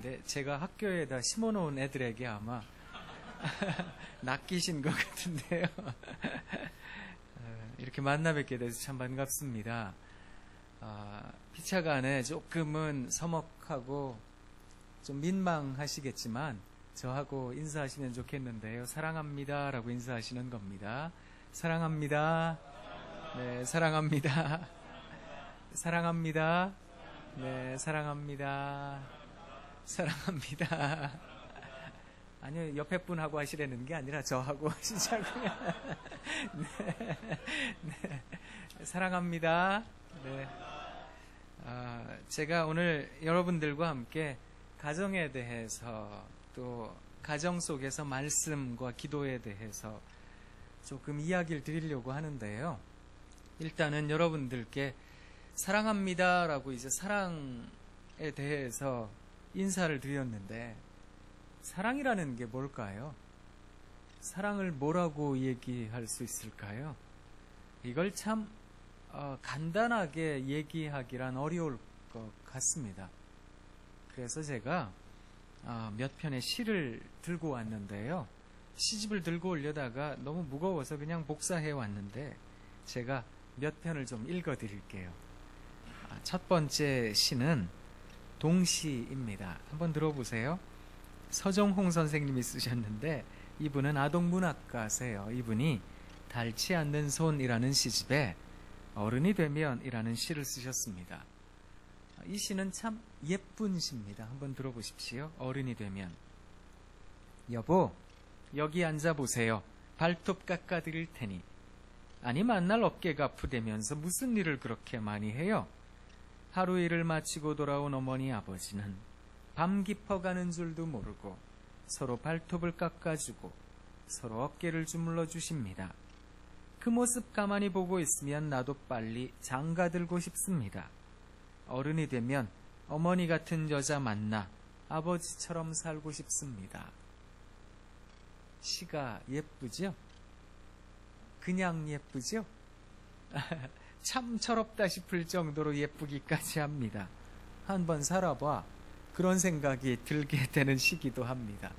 네, 제가 학교에다 심어놓은 애들에게 아마 낚이신 것 같은데요. 이렇게 만나 뵙게 돼서 참 반갑습니다. 피차간에 조금은 서먹하고 좀 민망하시겠지만 저하고 인사하시면 좋겠는데요. 사랑합니다 라고 인사하시는 겁니다. 사랑합니다. 네, 사랑합니다. 사랑합니다. 네, 사랑합니다. 사랑합니다. 아니요, 옆에 분하고 하시라는 게 아니라 저하고 하시자고요. 네, 네, 사랑합니다. 네. 제가 오늘 여러분들과 함께 가정에 대해서 또 가정 속에서 말씀과 기도에 대해서 조금 이야기를 드리려고 하는데요. 일단은 여러분들께 사랑합니다 라고 이제 사랑에 대해서 인사를 드렸는데 사랑이라는 게 뭘까요? 사랑을 뭐라고 얘기할 수 있을까요? 이걸 참 간단하게 얘기하기란 어려울 것 같습니다. 그래서 제가 몇 편의 시를 들고 왔는데요. 시집을 들고 오려다가 너무 무거워서 그냥 복사해 왔는데 제가 몇 편을 좀 읽어 드릴게요. 첫 번째 시는 동시입니다. 한번 들어보세요. 서정홍 선생님이 쓰셨는데 이분은 아동문학가세요. 이분이 닳지 않는 손이라는 시집에 어른이 되면 이라는 시를 쓰셨습니다. 이 시는 참 예쁜 시입니다. 한번 들어보십시오. 어른이 되면. 여보, 여기 앉아보세요. 발톱 깎아드릴 테니. 아니 만날 어깨가 아프다면서 무슨 일을 그렇게 많이 해요? 하루 일을 마치고 돌아온 어머니 아버지는 밤 깊어가는 줄도 모르고 서로 발톱을 깎아주고 서로 어깨를 주물러 주십니다. 그 모습 가만히 보고 있으면 나도 빨리 장가들고 싶습니다. 어른이 되면 어머니 같은 여자 만나 아버지처럼 살고 싶습니다. 시가 예쁘죠? 그냥 예쁘죠? 참 철없다 싶을 정도로 예쁘기까지 합니다. 한번 살아봐. 그런 생각이 들게 되는 시기도 합니다.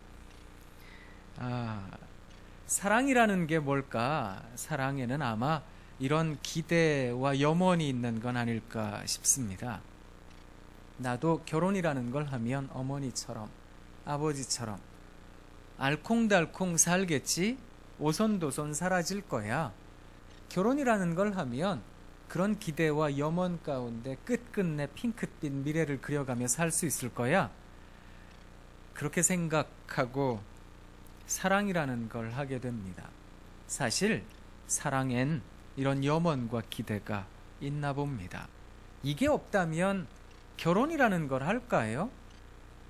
사랑이라는 게 뭘까? 사랑에는 아마 이런 기대와 염원이 있는 건 아닐까 싶습니다. 나도 결혼이라는 걸 하면 어머니처럼 아버지처럼 알콩달콩 살겠지? 오손도손 사라질 거야. 결혼이라는 걸 하면 그런 기대와 염원 가운데 끝끝내 핑크빛 미래를 그려가며 살 수 있을 거야. 그렇게 생각하고 사랑이라는 걸 하게 됩니다. 사실 사랑엔 이런 염원과 기대가 있나 봅니다. 이게 없다면 결혼이라는 걸 할까요?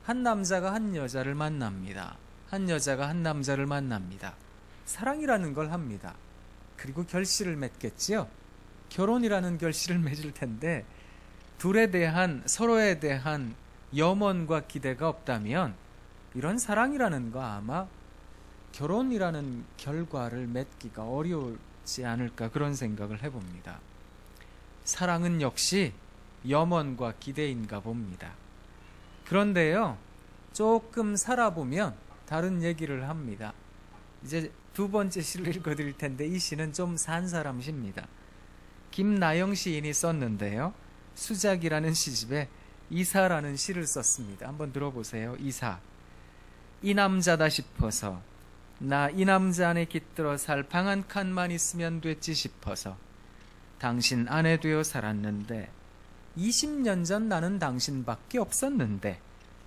한 남자가 한 여자를 만납니다. 한 여자가 한 남자를 만납니다. 사랑이라는 걸 합니다. 그리고 결실을 맺겠지요. 결혼이라는 결실을 맺을 텐데 둘에 대한 서로에 대한 염원과 기대가 없다면 이런 사랑이라는 거 아마 결혼이라는 결과를 맺기가 어려울지 않을까 그런 생각을 해봅니다. 사랑은 역시 염원과 기대인가 봅니다. 그런데요, 조금 살아보면 다른 얘기를 합니다. 이제 두 번째 시를 읽어드릴 텐데 이 시는 좀 산 사람 시입니다. 김나영 시인이 썼는데요. 수작이라는 시집에 이사라는 시를 썼습니다. 한번 들어보세요. 이사. 이 남자다 싶어서 나 이 남자 안에 깃들어 살 방 한 칸만 있으면 됐지 싶어서 당신 아내 되어 살았는데 20년 전 나는 당신밖에 없었는데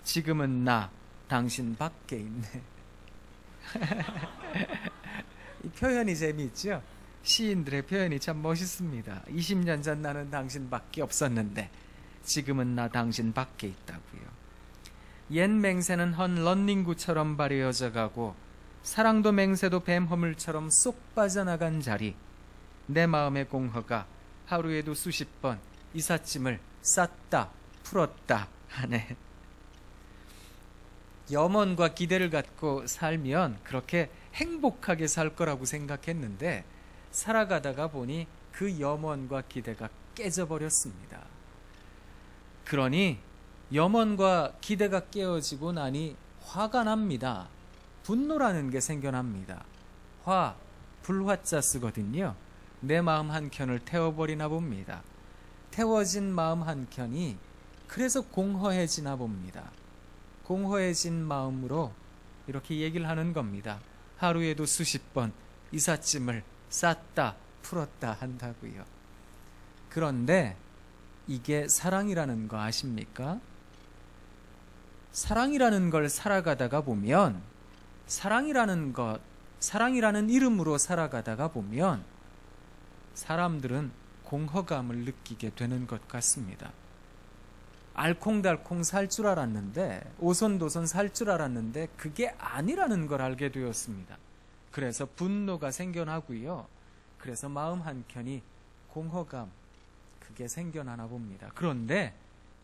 지금은 나 당신 밖에 있네. 이 표현이 재미있죠? 시인들의 표현이 참 멋있습니다. 20년 전 나는 당신밖에 없었는데 지금은 나 당신밖에 있다고요. 옛 맹세는 헌 런닝구처럼 바래어져 가고 사랑도 맹세도 뱀 허물처럼 쏙 빠져나간 자리. 내 마음의 공허가 하루에도 수십 번 이삿짐을 쌌다 풀었다 하네. 염원과 기대를 갖고 살면 그렇게 행복하게 살 거라고 생각했는데 살아가다가 보니 그 염원과 기대가 깨져버렸습니다. 그러니 염원과 기대가 깨어지고 나니 화가 납니다. 분노라는 게 생겨납니다. 화, 불화자 쓰거든요. 내 마음 한켠을 태워버리나 봅니다. 태워진 마음 한켠이 그래서 공허해지나 봅니다. 공허해진 마음으로 이렇게 얘기를 하는 겁니다. 하루에도 수십 번 이삿짐을 쌌다 풀었다 한다고요. 그런데 이게 사랑이라는 거 아십니까? 사랑이라는 걸 살아가다가 보면, 사랑이라는 이름으로 살아가다가 보면 사람들은 공허감을 느끼게 되는 것 같습니다. 알콩달콩 살 줄 알았는데, 오손도손 살 줄 알았는데 그게 아니라는 걸 알게 되었습니다. 그래서 분노가 생겨나고요. 그래서 마음 한켠이 공허감, 그게 생겨나나 봅니다. 그런데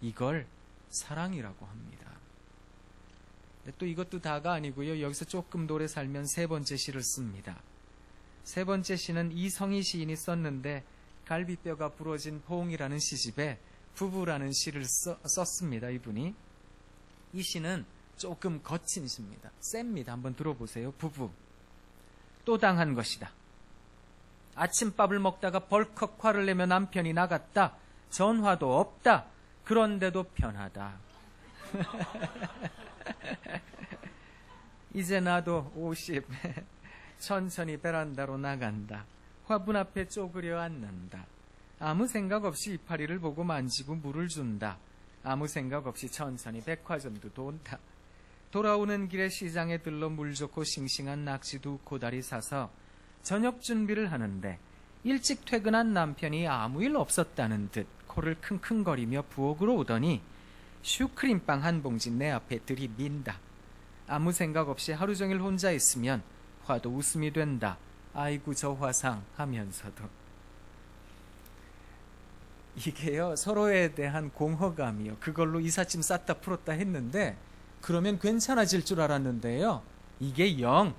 이걸 사랑이라고 합니다. 또 이것도 다가 아니고요. 여기서 조금 더 오래 살면 세 번째 시를 씁니다. 세 번째 시는 이성희 시인이 썼는데 갈비뼈가 부러진 포옹이라는 시집에 부부라는 시를 썼습니다. 이분이. 이 시는 조금 거친 시입니다. 셉니다. 한번 들어보세요. 부부. 또 당한 것이다. 아침밥을 먹다가 벌컥 화를 내며 남편이 나갔다. 전화도 없다. 그런데도 편하다. 이제 나도 50. 천천히 베란다로 나간다. 화분 앞에 쪼그려 앉는다. 아무 생각 없이 이파리를 보고 만지고 물을 준다. 아무 생각 없이 천천히 백화점도 돈다. 돌아오는 길에 시장에 들러 물 좋고 싱싱한 낙지 2코다리 사서 저녁 준비를 하는데 일찍 퇴근한 남편이 아무 일 없었다는 듯 코를 킁킁거리며 부엌으로 오더니 슈크림빵 한 봉지 내 앞에 들이민다. 아무 생각 없이 하루 종일 혼자 있으면 화도 웃음이 된다. 아이고 저 화상 하면서도. 이게요, 서로에 대한 공허감이요. 그걸로 이삿짐 쌌다 풀었다 했는데 그러면 괜찮아질 줄 알았는데요. 이게 영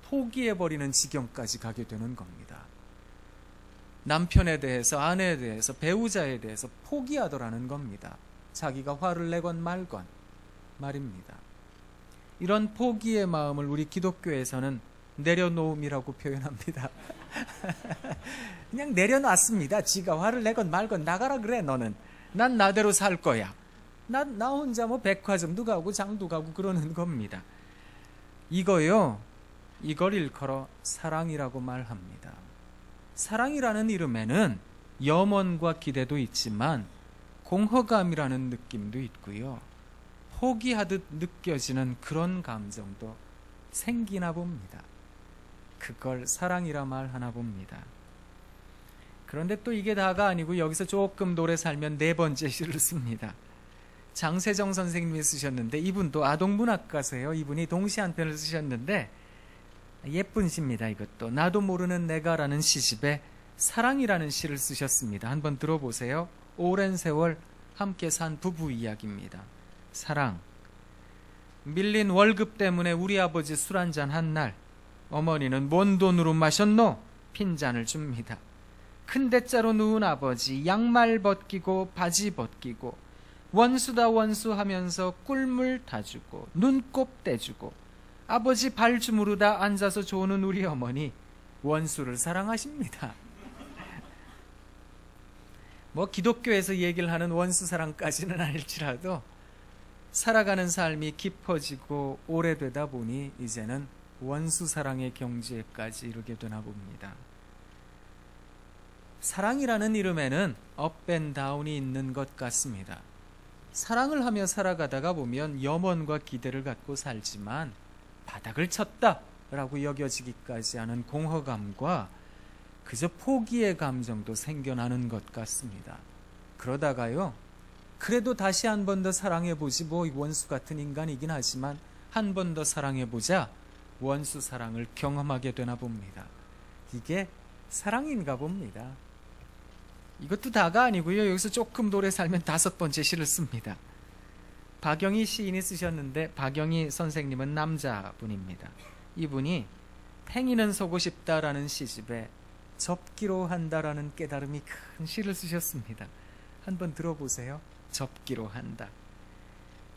포기해버리는 지경까지 가게 되는 겁니다. 남편에 대해서, 아내에 대해서, 배우자에 대해서 포기하더라는 겁니다. 자기가 화를 내건 말건 말입니다. 이런 포기의 마음을 우리 기독교에서는 내려놓음이라고 표현합니다. 그냥 내려놨습니다. 지가 화를 내건 말건 나가라 그래 너는. 난 나대로 살 거야. 나 혼자 뭐 백화점도 가고 장도 가고 그러는 겁니다. 이걸 일컬어 사랑이라고 말합니다. 사랑이라는 이름에는 염원과 기대도 있지만 공허감이라는 느낌도 있고요. 포기하듯 느껴지는 그런 감정도 생기나 봅니다. 그걸 사랑이라 말하나 봅니다. 그런데 또 이게 다가 아니고 여기서 조금 더 오래 살면 네 번째 시를 씁니다. 장세정 선생님이 쓰셨는데 이분도 아동문학가세요. 이분이 동시 한 편을 쓰셨는데 예쁜 시입니다. 이것도 나도 모르는 내가라는 시집에 사랑이라는 시를 쓰셨습니다. 한번 들어보세요. 오랜 세월 함께 산 부부 이야기입니다. 사랑. 밀린 월급 때문에 우리 아버지 술 한잔 한 날 어머니는 뭔 돈으로 마셨노? 핀잔을 줍니다. 큰 대자로 누운 아버지 양말 벗기고 바지 벗기고 원수다 원수 하면서 꿀물 타주고 눈곱 떼주고 아버지 발 주무르다 앉아서 조는 우리 어머니 원수를 사랑하십니다. 뭐 기독교에서 얘기를 하는 원수 사랑까지는 아닐지라도 살아가는 삶이 깊어지고 오래되다 보니 이제는 원수 사랑의 경지에까지 이르게 되나 봅니다. 사랑이라는 이름에는 업앤다운이 있는 것 같습니다. 사랑을 하며 살아가다가 보면 염원과 기대를 갖고 살지만 바닥을 쳤다라고 여겨지기까지 하는 공허감과 그저 포기의 감정도 생겨나는 것 같습니다. 그러다가요, 그래도 다시 한 번 더 사랑해보지, 뭐 원수 같은 인간이긴 하지만 한 번 더 사랑해보자, 원수 사랑을 경험하게 되나 봅니다. 이게 사랑인가 봅니다. 이것도 다가 아니고요. 여기서 조금 더 오래 살면 다섯 번째 시를 씁니다. 박영희 시인이 쓰셨는데 박영희 선생님은 남자분입니다. 이분이 팽이는 서고 싶다라는 시집에 접기로 한다라는 깨달음이 큰 시를 쓰셨습니다. 한번 들어보세요. 접기로 한다.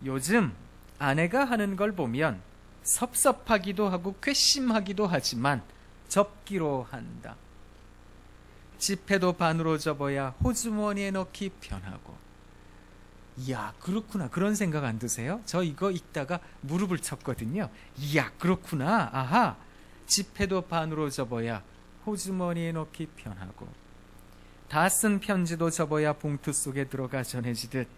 요즘 아내가 하는 걸 보면 섭섭하기도 하고 괘씸하기도 하지만 접기로 한다. 지폐도 반으로 접어야 호주머니에 넣기 편하고. 이야, 그렇구나. 그런 생각 안 드세요? 저 이거 읽다가 무릎을 쳤거든요. 이야, 그렇구나. 아하. 지폐도 반으로 접어야 호주머니에 넣기 편하고, 다 쓴 편지도 접어야 봉투 속에 들어가 전해지듯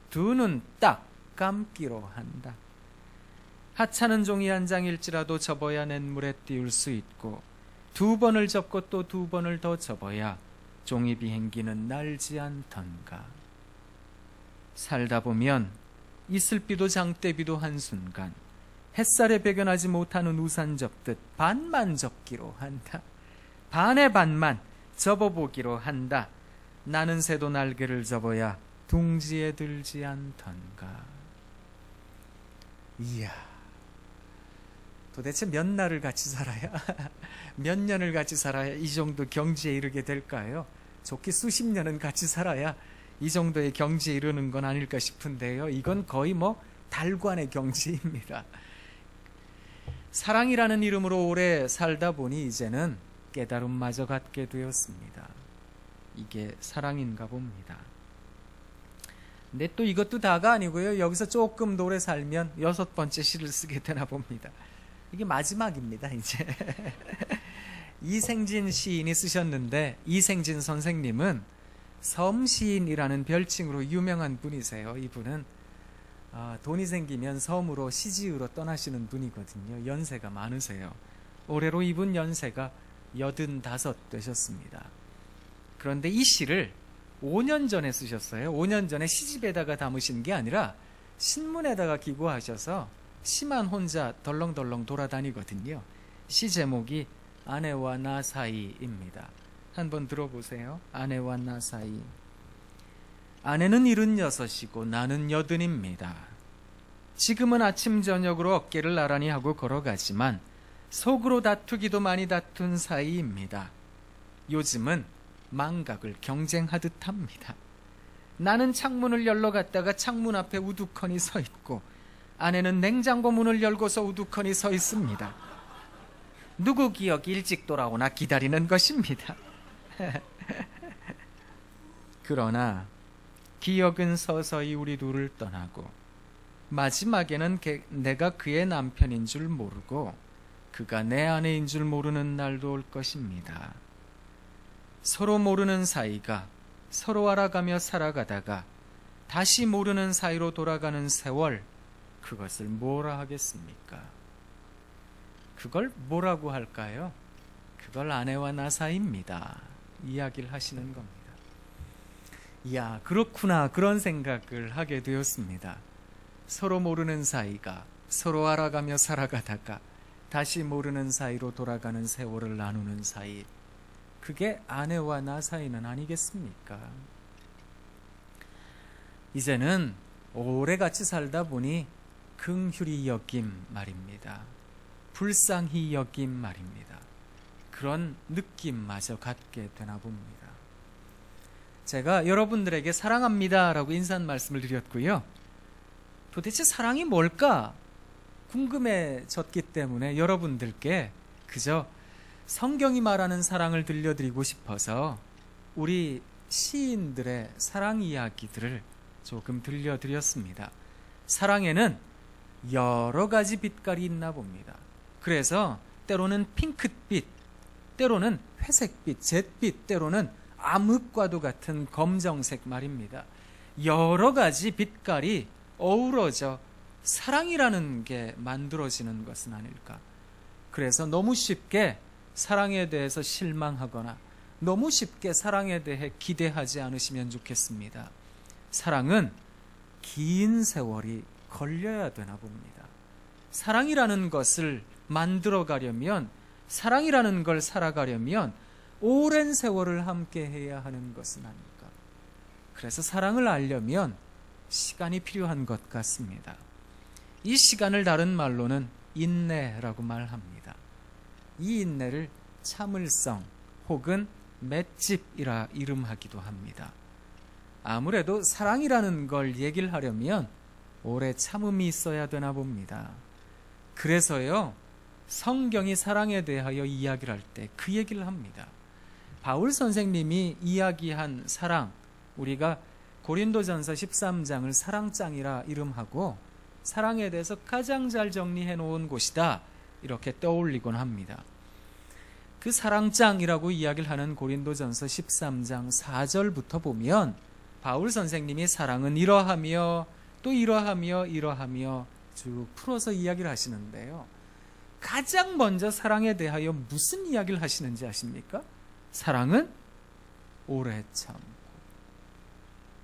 두 눈 딱 감기로 한다. 하찮은 종이 한 장일지라도 접어야 냇물에 띄울 수 있고, 두 번을 접고 또 두 번을 더 접어야 종이 비행기는 날지 않던가. 살다 보면 이슬비도 장대비도 한순간 햇살에 배겨나지 못하는 우산 접듯 반만 접기로 한다. 반의 반만 접어보기로 한다. 나는 새도 날개를 접어야 둥지에 들지 않던가. 이야, 도대체 몇 날을 같이 살아야 몇 년을 같이 살아야 이 정도 경지에 이르게 될까요? 좋게 수십 년은 같이 살아야 이 정도의 경지에 이르는 건 아닐까 싶은데요. 이건 거의 뭐 달관의 경지입니다. 사랑이라는 이름으로 오래 살다 보니 이제는 깨달음마저 갖게 되었습니다. 이게 사랑인가 봅니다. 근데 또 이것도 다가 아니고요. 여기서 조금 더 오래 살면 6번째 시를 쓰게 되나 봅니다. 이게 마지막입니다, 이제. 이생진 시인이 쓰셨는데, 이생진 선생님은 섬시인이라는 별칭으로 유명한 분이세요. 이분은 돈이 생기면 섬으로 시지으로 떠나시는 분이거든요. 연세가 많으세요. 올해로 이분 연세가 85 되셨습니다. 그런데 이 시를 5년 전에 쓰셨어요. 5년 전에 시집에다가 담으신 게 아니라 신문에다가 기고하셔서 시만 혼자 덜렁덜렁 돌아다니거든요. 시 제목이 아내와 나 사이입니다. 한번 들어보세요. 아내와 나 사이. 아내는 76이고 나는 80입니다. 지금은 아침 저녁으로 어깨를 나란히 하고 걸어가지만 속으로 다투기도 많이 다툰 사이입니다. 요즘은 망각을 경쟁하듯 합니다. 나는 창문을 열러 갔다가 창문 앞에 우두커니 서 있고, 아내는 냉장고 문을 열고서 우두커니 서 있습니다. 누구 기억이 일찍 돌아오나 기다리는 것입니다. 그러나 기억은 서서히 우리 둘을 떠나고, 마지막에는 내가 그의 남편인 줄 모르고 그가 내 아내인 줄 모르는 날도 올 것입니다. 서로 모르는 사이가 서로 알아가며 살아가다가 다시 모르는 사이로 돌아가는 세월, 그것을 뭐라 하겠습니까? 그걸 뭐라고 할까요? 그걸 아내와 나 사이입니다. 이야기를 하시는 겁니다. 이야, 그렇구나. 그런 생각을 하게 되었습니다. 서로 모르는 사이가 서로 알아가며 살아가다가 다시 모르는 사이로 돌아가는 세월을 나누는 사이, 그게 아내와 나 사이는 아니겠습니까? 이제는 오래 같이 살다 보니 긍휼히 여김 말입니다. 불쌍히 여김 말입니다. 그런 느낌마저 갖게 되나 봅니다. 제가 여러분들에게 사랑합니다 라고 인사 말씀을 드렸고요. 도대체 사랑이 뭘까 궁금해졌기 때문에 여러분들께 그저 성경이 말하는 사랑을 들려드리고 싶어서 우리 시인들의 사랑 이야기들을 조금 들려드렸습니다. 사랑에는 여러 가지 빛깔이 있나 봅니다. 그래서 때로는 핑크빛, 때로는 회색빛, 잿빛, 때로는 암흑과도 같은 검정색 말입니다. 여러 가지 빛깔이 어우러져 사랑이라는 게 만들어지는 것은 아닐까. 그래서 너무 쉽게 사랑에 대해서 실망하거나 너무 쉽게 사랑에 대해 기대하지 않으시면 좋겠습니다. 사랑은 긴 세월이 걸려야 되나 봅니다. 사랑이라는 것을 만들어 가려면, 사랑이라는 걸 살아가려면 오랜 세월을 함께 해야 하는 것은 아닐까. 그래서 사랑을 알려면 시간이 필요한 것 같습니다. 이 시간을 다른 말로는 인내라고 말합니다. 이 인내를 참을성 혹은 맷집이라 이름하기도 합니다. 아무래도 사랑이라는 걸 얘기를 하려면 오래 참음이 있어야 되나 봅니다. 그래서요, 성경이 사랑에 대하여 이야기를 할 때 그 얘기를 합니다. 바울 선생님이 이야기한 사랑, 우리가 고린도전서 13장을 사랑장이라 이름하고 사랑에 대해서 가장 잘 정리해 놓은 곳이다, 이렇게 떠올리곤 합니다. 그 사랑장이라고 이야기를 하는 고린도전서 13장 4절부터 보면 바울 선생님이 사랑은 이러하며 또 이러하며 쭉 풀어서 이야기를 하시는데요, 가장 먼저 사랑에 대하여 무슨 이야기를 하시는지 아십니까? 사랑은 오래 참고,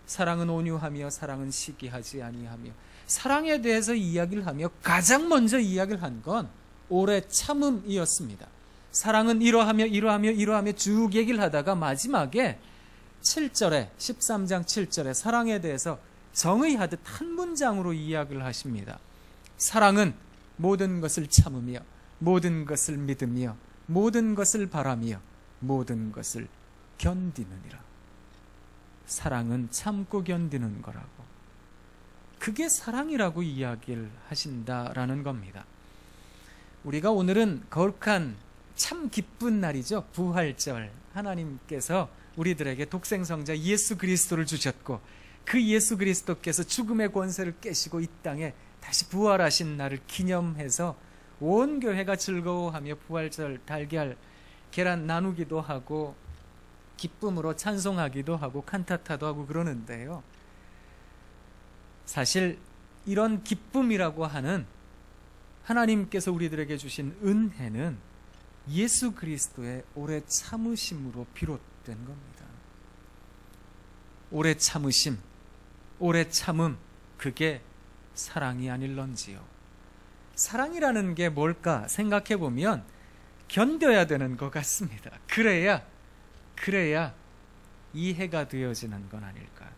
사랑은 온유하며, 사랑은 시기하지 아니하며, 사랑에 대해서 이야기를 하며 가장 먼저 이야기를 한 건 오래 참음이었습니다. 사랑은 이러하며 쭉 얘기를 하다가 마지막에 7절에 13장 7절에 사랑에 대해서 정의하듯 한 문장으로 이야기를 하십니다. 사랑은 모든 것을 참으며 모든 것을 믿으며 모든 것을 바라며 모든 것을 견디느니라. 사랑은 참고 견디는 거라고, 그게 사랑이라고 이야기를 하신다라는 겁니다. 우리가 오늘은 거룩한 참 기쁜 날이죠. 부활절, 하나님께서 우리들에게 독생성자 예수 그리스도를 주셨고 그 예수 그리스도께서 죽음의 권세를 깨시고 이 땅에 다시 부활하신 날을 기념해서 온 교회가 즐거워하며 부활절 달걀 계란 나누기도 하고 기쁨으로 찬송하기도 하고 칸타타도 하고 그러는데요, 사실 이런 기쁨이라고 하는 하나님께서 우리들에게 주신 은혜는 예수 그리스도의 오래 참으심으로 비롯된 겁니다. 오래 참으심, 오래 참음, 그게 사랑이 아닐런지요. 사랑이라는 게 뭘까 생각해 보면 견뎌야 되는 것 같습니다. 그래야 이해가 되어지는 건 아닐까.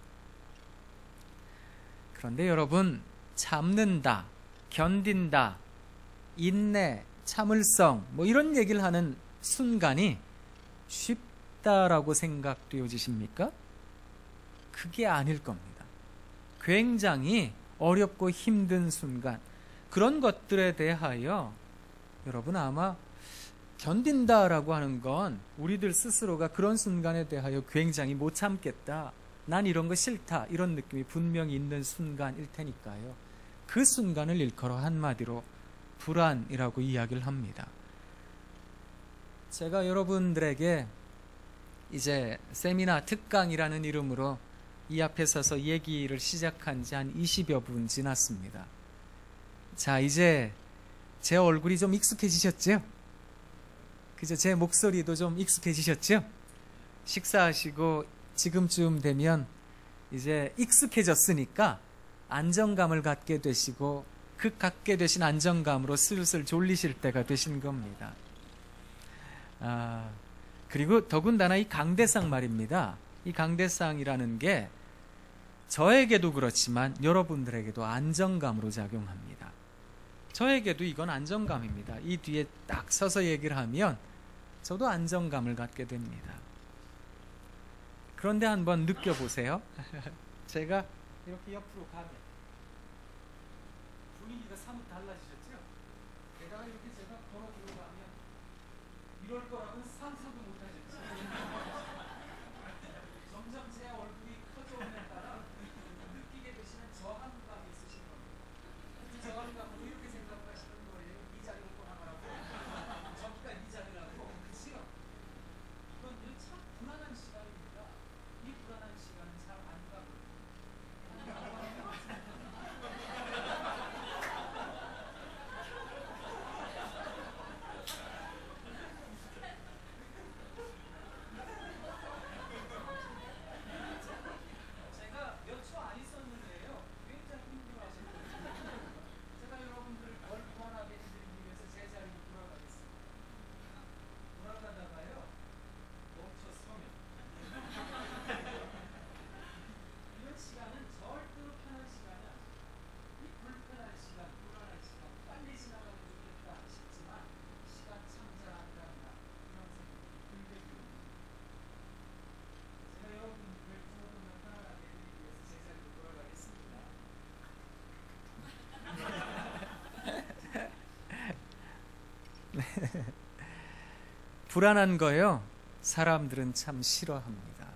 그런데 여러분, 참는다, 견딘다, 인내, 참을성, 뭐 이런 얘기를 하는 순간이 쉽다라고 생각되어지십니까? 그게 아닐 겁니다. 굉장히 어렵고 힘든 순간, 그런 것들에 대하여 여러분 아마 견딘다라고 하는 건 우리들 스스로가 그런 순간에 대하여 굉장히 못 참겠다, 난 이런 거 싫다, 이런 느낌이 분명히 있는 순간일 테니까요. 그 순간을 일컬어 한마디로 불안이라고 이야기를 합니다. 제가 여러분들에게 이제 세미나 특강이라는 이름으로 이 앞에 서서 얘기를 시작한 지 한 20여 분 지났습니다. 자, 이제 제 얼굴이 좀 익숙해지셨죠? 그죠? 제 목소리도 좀 익숙해지셨죠? 식사하시고 지금쯤 되면 이제 익숙해졌으니까 안정감을 갖게 되시고 그 갖게 되신 안정감으로 슬슬 졸리실 때가 되신 겁니다. 그리고 더군다나 이 강대상 말입니다. 이 강대상이라는 게 저에게도 그렇지만 여러분들에게도 안정감으로 작용합니다. 저에게도 이건 안정감입니다. 이 뒤에 딱 서서 얘기를 하면 저도 안정감을 갖게 됩니다. 그런데 한번 느껴보세요. 제가 이렇게 옆으로 가면 분위기가 사뭇 달라지셨죠? 게다가 이렇게 제가 걸어 들어가면 이럴 거라고는 상상도 못하셨죠? 점점 제 얼굴이 커져오는 따라 느끼게 되시는 저항감이 있으신 겁니다. 그 저항감으로 이렇게 생각하시는 거예요. 이 자리로 떠나가라고, 저기가 이 자리라고. 그치요? 이건 참 불안한 시간입니다. 이 불안한 시간은 잘 안 가고 제가 몇 초 안 있었는데요, 굉장히 힘들어하셨거든요. 제가 불안한 거요. 사람들은 참 싫어합니다.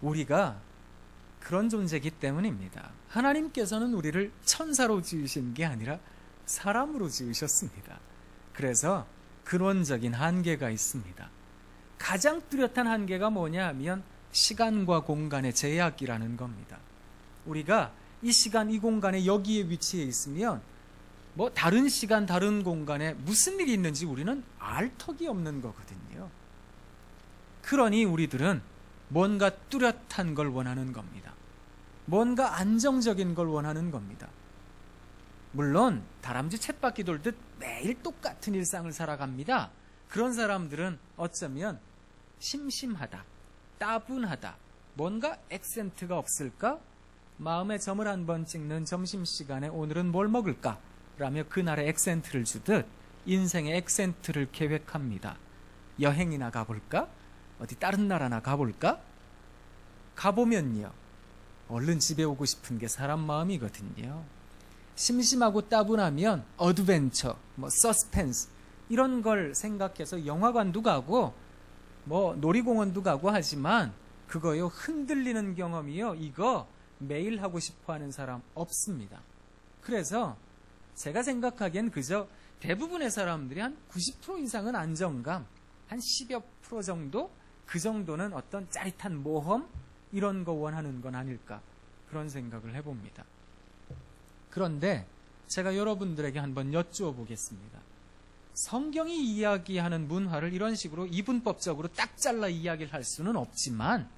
우리가 그런 존재이기 때문입니다. 하나님께서는 우리를 천사로 지으신 게 아니라 사람으로 지으셨습니다. 그래서 근원적인 한계가 있습니다. 가장 뚜렷한 한계가 뭐냐 하면 시간과 공간의 제약이라는 겁니다. 우리가 이 시간, 이 공간에 여기에 위치해 있으면 뭐 다른 시간, 다른 공간에 무슨 일이 있는지 우리는 알 턱이 없는 거거든요. 그러니 우리들은 뭔가 뚜렷한 걸 원하는 겁니다. 뭔가 안정적인 걸 원하는 겁니다. 물론 다람쥐 쳇바퀴 돌듯 매일 똑같은 일상을 살아갑니다. 그런 사람들은 어쩌면 심심하다, 따분하다, 뭔가 액센트가 없을까? 마음에 점을 한번 찍는 점심시간에 오늘은 뭘 먹을까? 라며 그날의 액센트를 주듯 인생의 액센트를 계획합니다. 여행이나 가볼까? 어디 다른 나라나 가볼까? 가보면요, 얼른 집에 오고 싶은 게 사람 마음이거든요. 심심하고 따분하면 어드벤처, 서스펜스 이런 걸 생각해서 영화관도 가고 놀이공원도 가고 하지만 그거요, 흔들리는 경험이요, 이거 매일 하고 싶어 하는 사람 없습니다. 그래서 제가 생각하기엔 그저 대부분의 사람들이 한 90% 이상은 안정감, 한 10여 프로 정도? 그 정도는 어떤 짜릿한 모험? 이런 거 원하는 건 아닐까, 그런 생각을 해봅니다. 그런데 제가 여러분들에게 한번 여쭈어 보겠습니다. 성경이 이야기하는 문화를 이런 식으로 이분법적으로 딱 잘라 이야기를 할 수는 없지만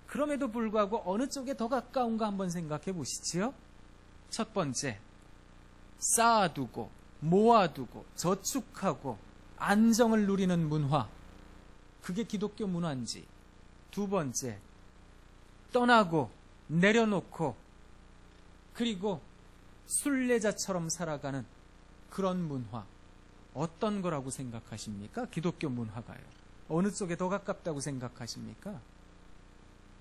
그럼에도 불구하고 어느 쪽에 더 가까운가 한번 생각해 보시지요. 첫 번째, 쌓아두고 모아두고 저축하고 안정을 누리는 문화, 그게 기독교 문화인지, 두 번째, 떠나고 내려놓고 그리고 순례자처럼 살아가는 그런 문화, 어떤 거라고 생각하십니까? 기독교 문화가요. 어느 쪽에 더 가깝다고 생각하십니까?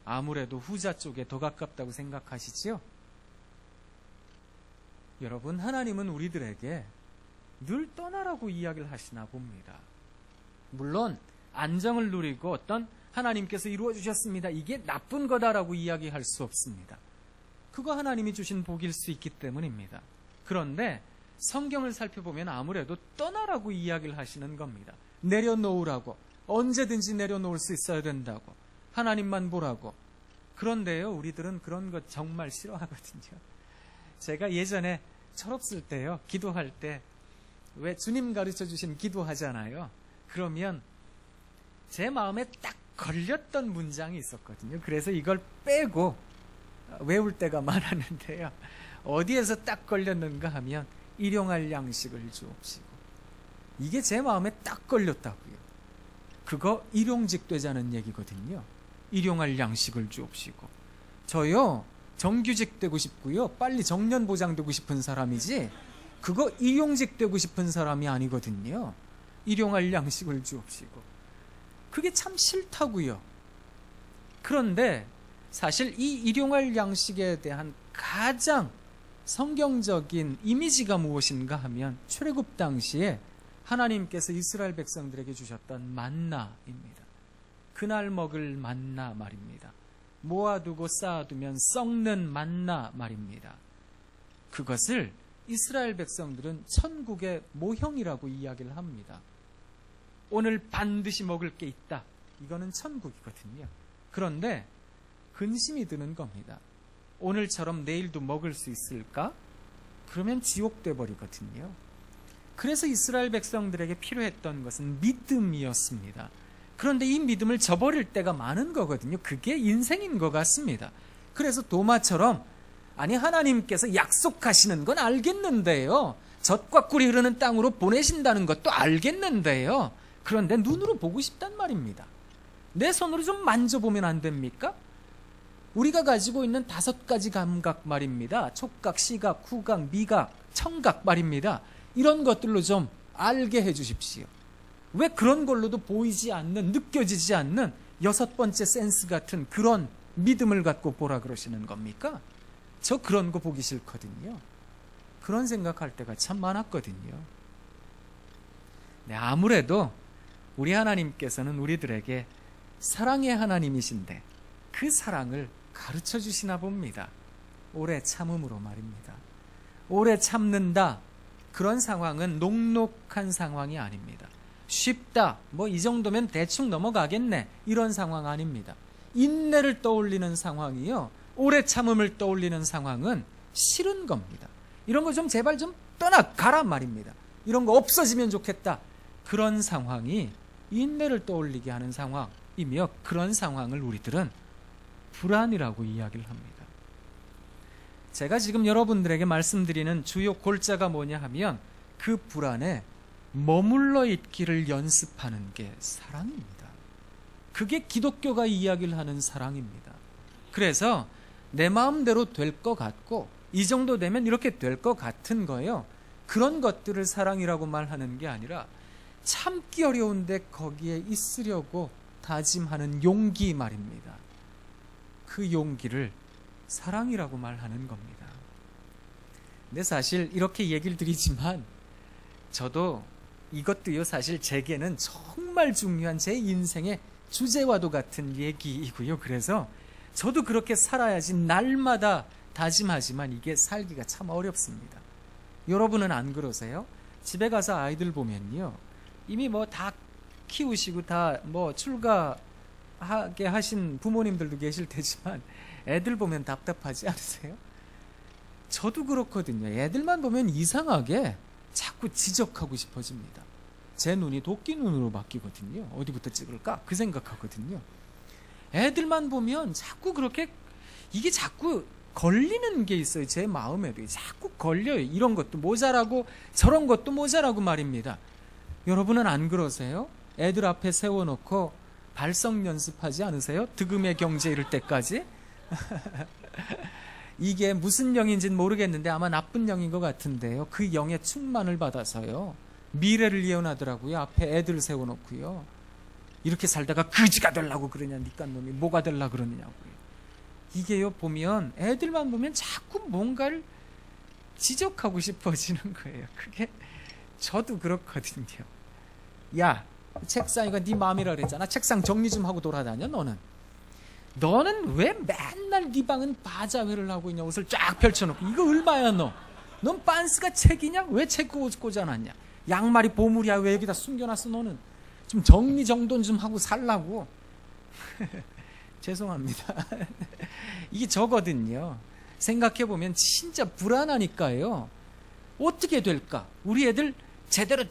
아무래도 후자 쪽에 더 가깝다고 생각하시지요? 여러분, 하나님은 우리들에게 늘 떠나라고 이야기를 하시나 봅니다. 물론 안정을 누리고 어떤 하나님께서 이루어 주셨습니다, 이게 나쁜 거다라고 이야기할 수 없습니다. 그거 하나님이 주신 복일 수 있기 때문입니다. 그런데 성경을 살펴보면 아무래도 떠나라고 이야기를 하시는 겁니다. 내려놓으라고, 언제든지 내려놓을 수 있어야 된다고, 하나님만 보라고. 그런데요, 우리들은 그런 거 정말 싫어하거든요. 제가 예전에 철없을 때요, 기도할 때 왜 주님 가르쳐 주신 기도하잖아요. 그러면 제 마음에 딱 걸렸던 문장이 있었거든요. 그래서 이걸 빼고 외울 때가 많았는데요. 어디에서 딱 걸렸는가 하면 일용할 양식을 주옵시고, 이게 제 마음에 딱 걸렸다고요. 그거 일용직 되자는 얘기거든요. 일용할 양식을 주옵시고. 저요, 정규직 되고 싶고요, 빨리 정년 보장되고 싶은 사람이지 그거 일용직 되고 싶은 사람이 아니거든요. 일용할 양식을 주옵시고. 그게 참 싫다고요. 그런데 사실 이 일용할 양식에 대한 가장 성경적인 이미지가 무엇인가 하면 출애굽 당시에 하나님께서 이스라엘 백성들에게 주셨던 만나입니다. 그날 먹을 만나 말입니다. 모아두고 쌓아두면 썩는 만나 말입니다. 그것을 이스라엘 백성들은 천국의 모형이라고 이야기를 합니다. 오늘 반드시 먹을 게 있다, 이거는 천국이거든요. 그런데 근심이 드는 겁니다. 오늘처럼 내일도 먹을 수 있을까? 그러면 지옥 돼버리거든요. 그래서 이스라엘 백성들에게 필요했던 것은 믿음이었습니다. 그런데 이 믿음을 저버릴 때가 많은 거거든요. 그게 인생인 것 같습니다. 그래서 도마처럼, 아니 하나님께서 약속하시는 건 알겠는데요, 젖과 꿀이 흐르는 땅으로 보내신다는 것도 알겠는데요, 그런데 눈으로 보고 싶단 말입니다. 내 손으로 좀 만져보면 안 됩니까? 우리가 가지고 있는 5가지 감각 말입니다. 촉각, 시각, 후각, 미각, 청각 말입니다. 이런 것들로 좀 알게 해 주십시오. 왜 그런 걸로도 보이지 않는, 느껴지지 않는 6번째 센스 같은 그런 믿음을 갖고 보라 그러시는 겁니까? 저 그런 거 보기 싫거든요. 그런 생각할 때가 참 많았거든요. 네, 아무래도 우리 하나님께서는 우리들에게 사랑의 하나님이신데 그 사랑을 가르쳐 주시나 봅니다. 오래 참음으로 말입니다. 오래 참는다, 그런 상황은 녹록한 상황이 아닙니다. 쉽다, 뭐 이 정도면 대충 넘어가겠네, 이런 상황 아닙니다. 인내를 떠올리는 상황이요, 오래 참음을 떠올리는 상황은 싫은 겁니다. 이런 거 좀 제발 좀 떠나가란 말입니다. 이런 거 없어지면 좋겠다, 그런 상황이 인내를 떠올리게 하는 상황이며, 그런 상황을 우리들은 불안이라고 이야기를 합니다. 제가 지금 여러분들에게 말씀드리는 주요 골자가 뭐냐 하면, 그 불안에 머물러 있기를 연습하는 게 사랑입니다. 그게 기독교가 이야기를 하는 사랑입니다. 그래서 내 마음대로 될 것 같고, 이 정도 되면 이렇게 될 것 같은 거예요. 그런 것들을 사랑이라고 말하는 게 아니라, 참기 어려운데 거기에 있으려고 다짐하는 용기 말입니다. 그 용기를 사랑이라고 말하는 겁니다. 근데 사실 이렇게 얘기를 드리지만, 저도 이것도요, 사실 제게는 정말 중요한 제 인생의 주제와도 같은 얘기이고요. 그래서 저도 그렇게 살아야지 날마다 다짐하지만 이게 살기가 참 어렵습니다. 여러분은 안 그러세요? 집에 가서 아이들 보면요, 이미 뭐 다 키우시고 다 뭐 출가하게 하신 부모님들도 계실 테지만 애들 보면 답답하지 않으세요? 저도 그렇거든요. 애들만 보면 이상하게 자꾸 지적하고 싶어집니다. 제 눈이 도끼 눈으로 바뀌거든요. 어디부터 찍을까? 그 생각하거든요. 애들만 보면 자꾸 그렇게, 이게 자꾸 걸리는 게 있어요. 제 마음에도 자꾸 걸려요. 이런 것도 모자라고 저런 것도 모자라고 말입니다. 여러분은 안 그러세요? 애들 앞에 세워놓고 발성 연습하지 않으세요? 득음의 경지에 이를 때까지? 이게 무슨 영인지는 모르겠는데 아마 나쁜 영인 것 같은데요, 그 영의 충만을 받아서요, 미래를 예언하더라고요. 앞에 애들 세워놓고요. 이렇게 살다가 그지가 되려고 그러냐, 니깐 놈이 뭐가 되려고 그러느냐고요. 이게요, 보면 애들만 보면 자꾸 뭔가를 지적하고 싶어지는 거예요. 그게 저도 그렇거든요. 야, 책상이가 네 마음이라 그랬잖아. 책상 정리 좀 하고 돌아다녀. 너는 왜 맨날 네 방은 바자회를 하고 있냐. 옷을 쫙 펼쳐놓고. 이거 얼마야 너? 넌 빤스가 책이냐? 왜 책 꽂아놨냐? 양말이 보물이야. 왜 여기다 숨겨놨어 너는? 좀 정리정돈 좀 하고 살라고. 죄송합니다. 이게 저거든요. 생각해보면 진짜 불안하니까요. 어떻게 될까? 우리 애들 제대로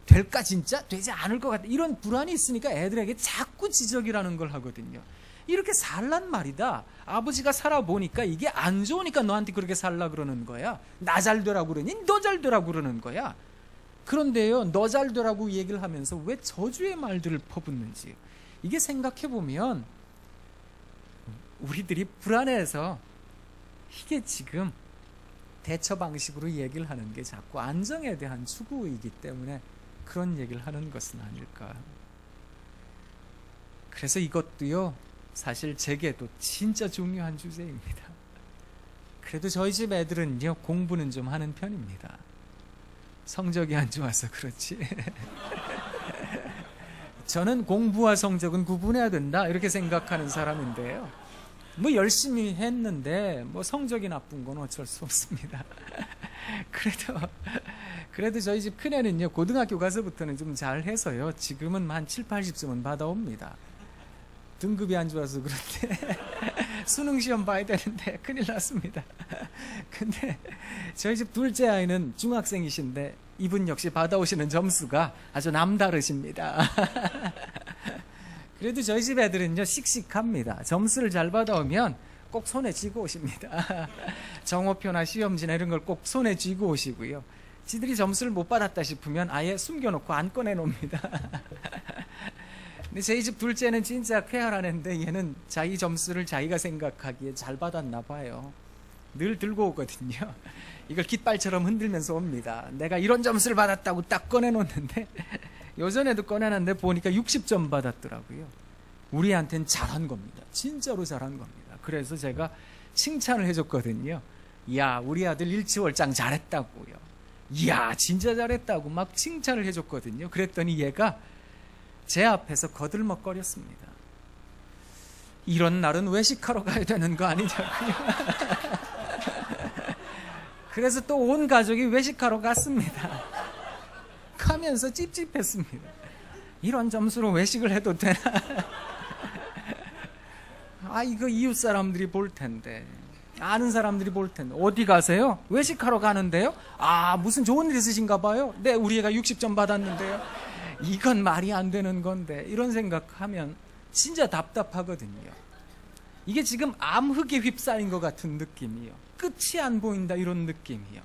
될까 진짜? 되지 않을 것 같다. 이런 불안이 있으니까 애들에게 자꾸 지적이라는 걸 하거든요. 이렇게 살란 말이다. 아버지가 살아보니까 이게 안 좋으니까 너한테 그렇게 살라 그러는 거야. 나 잘 되라고 그러니 너 잘 되라고 그러는 거야. 그런데요, 너 잘 되라고 얘기를 하면서 왜 저주의 말들을 퍼붓는지, 이게 생각해보면 우리들이 불안해서 이게 지금 대처 방식으로 얘기를 하는 게 자꾸 안정에 대한 추구이기 때문에 그런 얘기를 하는 것은 아닐까. 그래서 이것도요, 사실 제게도 진짜 중요한 주제입니다. 그래도 저희 집 애들은요, 공부는 좀 하는 편입니다. 성적이 안 좋아서 그렇지. 저는 공부와 성적은 구분해야 된다, 이렇게 생각하는 사람인데요, 뭐 열심히 했는데 뭐 성적이 나쁜 건 어쩔 수 없습니다. 그래도 저희 집 큰애는요, 고등학교 가서부터는 좀 잘해서요, 지금은 한 7, 80점은 받아옵니다. 등급이 안 좋아서 그런데 수능 시험 봐야 되는데 큰일 났습니다. 근데 저희 집 둘째 아이는 중학생이신데 이분 역시 받아오시는 점수가 아주 남다르십니다. 그래도 저희 집 애들은요, 씩씩합니다. 점수를 잘 받아오면 꼭 손에 쥐고 오십니다. 정오표나 시험지나 이런 걸 꼭 손에 쥐고 오시고요, 지들이 점수를 못 받았다 싶으면 아예 숨겨놓고 안 꺼내놓습니다. 근데 저희 집 둘째는 진짜 쾌활한 애인데, 얘는 자기 점수를 자기가 생각하기에 잘 받았나 봐요. 늘 들고 오거든요. 이걸 깃발처럼 흔들면서 옵니다. 내가 이런 점수를 받았다고 딱 꺼내놓는데 요전에도 꺼내놨는데 보니까 60점 받았더라고요. 우리한테는 잘한 겁니다. 진짜로 잘한 겁니다. 그래서 제가 칭찬을 해줬거든요. 야, 우리 아들 일치월장 잘했다고요. 이야 진짜 잘했다고 막 칭찬을 해줬거든요. 그랬더니 얘가 제 앞에서 거들먹거렸습니다. 이런 날은 외식하러 가야 되는 거 아니냐고요. 그래서 또 온 가족이 외식하러 갔습니다. 가면서 찝찝했습니다. 이런 점수로 외식을 해도 되나? 아 이거 이웃 사람들이 볼 텐데, 아는 사람들이 볼 텐데. 어디 가세요? 외식하러 가는데요? 아 무슨 좋은 일 있으신가 봐요. 네 우리 애가 60점 받았는데요. 이건 말이 안 되는 건데. 이런 생각하면 진짜 답답하거든요. 이게 지금 암흑에 휩싸인 것 같은 느낌이요. 끝이 안 보인다 이런 느낌이요.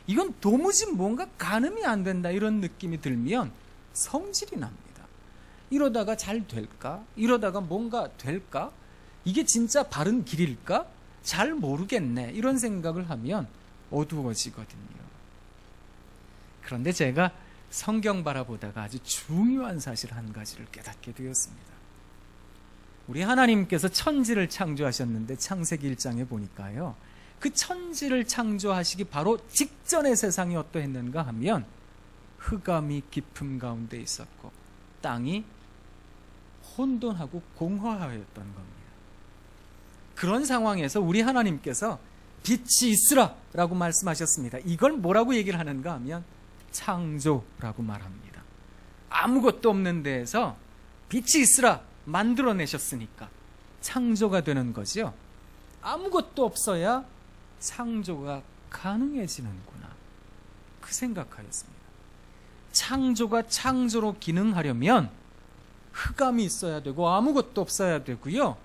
이건 도무지 뭔가 가늠이 안 된다 이런 느낌이 들면 성질이 납니다. 이러다가 잘 될까? 이러다가 뭔가 될까? 이게 진짜 바른 길일까? 잘 모르겠네. 이런 생각을 하면 어두워지거든요. 그런데 제가 성경 바라보다가 아주 중요한 사실 한 가지를 깨닫게 되었습니다. 우리 하나님께서 천지를 창조하셨는데 창세기 1장에 보니까요, 그 천지를 창조하시기 바로 직전의 세상이 어떠했는가 하면 흑암이 깊음 가운데 있었고 땅이 혼돈하고 공허하였던 겁니다. 그런 상황에서 우리 하나님께서 빛이 있으라 라고 말씀하셨습니다. 이걸 뭐라고 얘기를 하는가 하면 창조라고 말합니다. 아무것도 없는 데에서 빛이 있으라 만들어내셨으니까 창조가 되는 거죠. 아무것도 없어야 창조가 가능해지는구나, 그 생각하였습니다. 창조가 창조로 기능하려면 흑암이 있어야 되고 아무것도 없어야 되고요,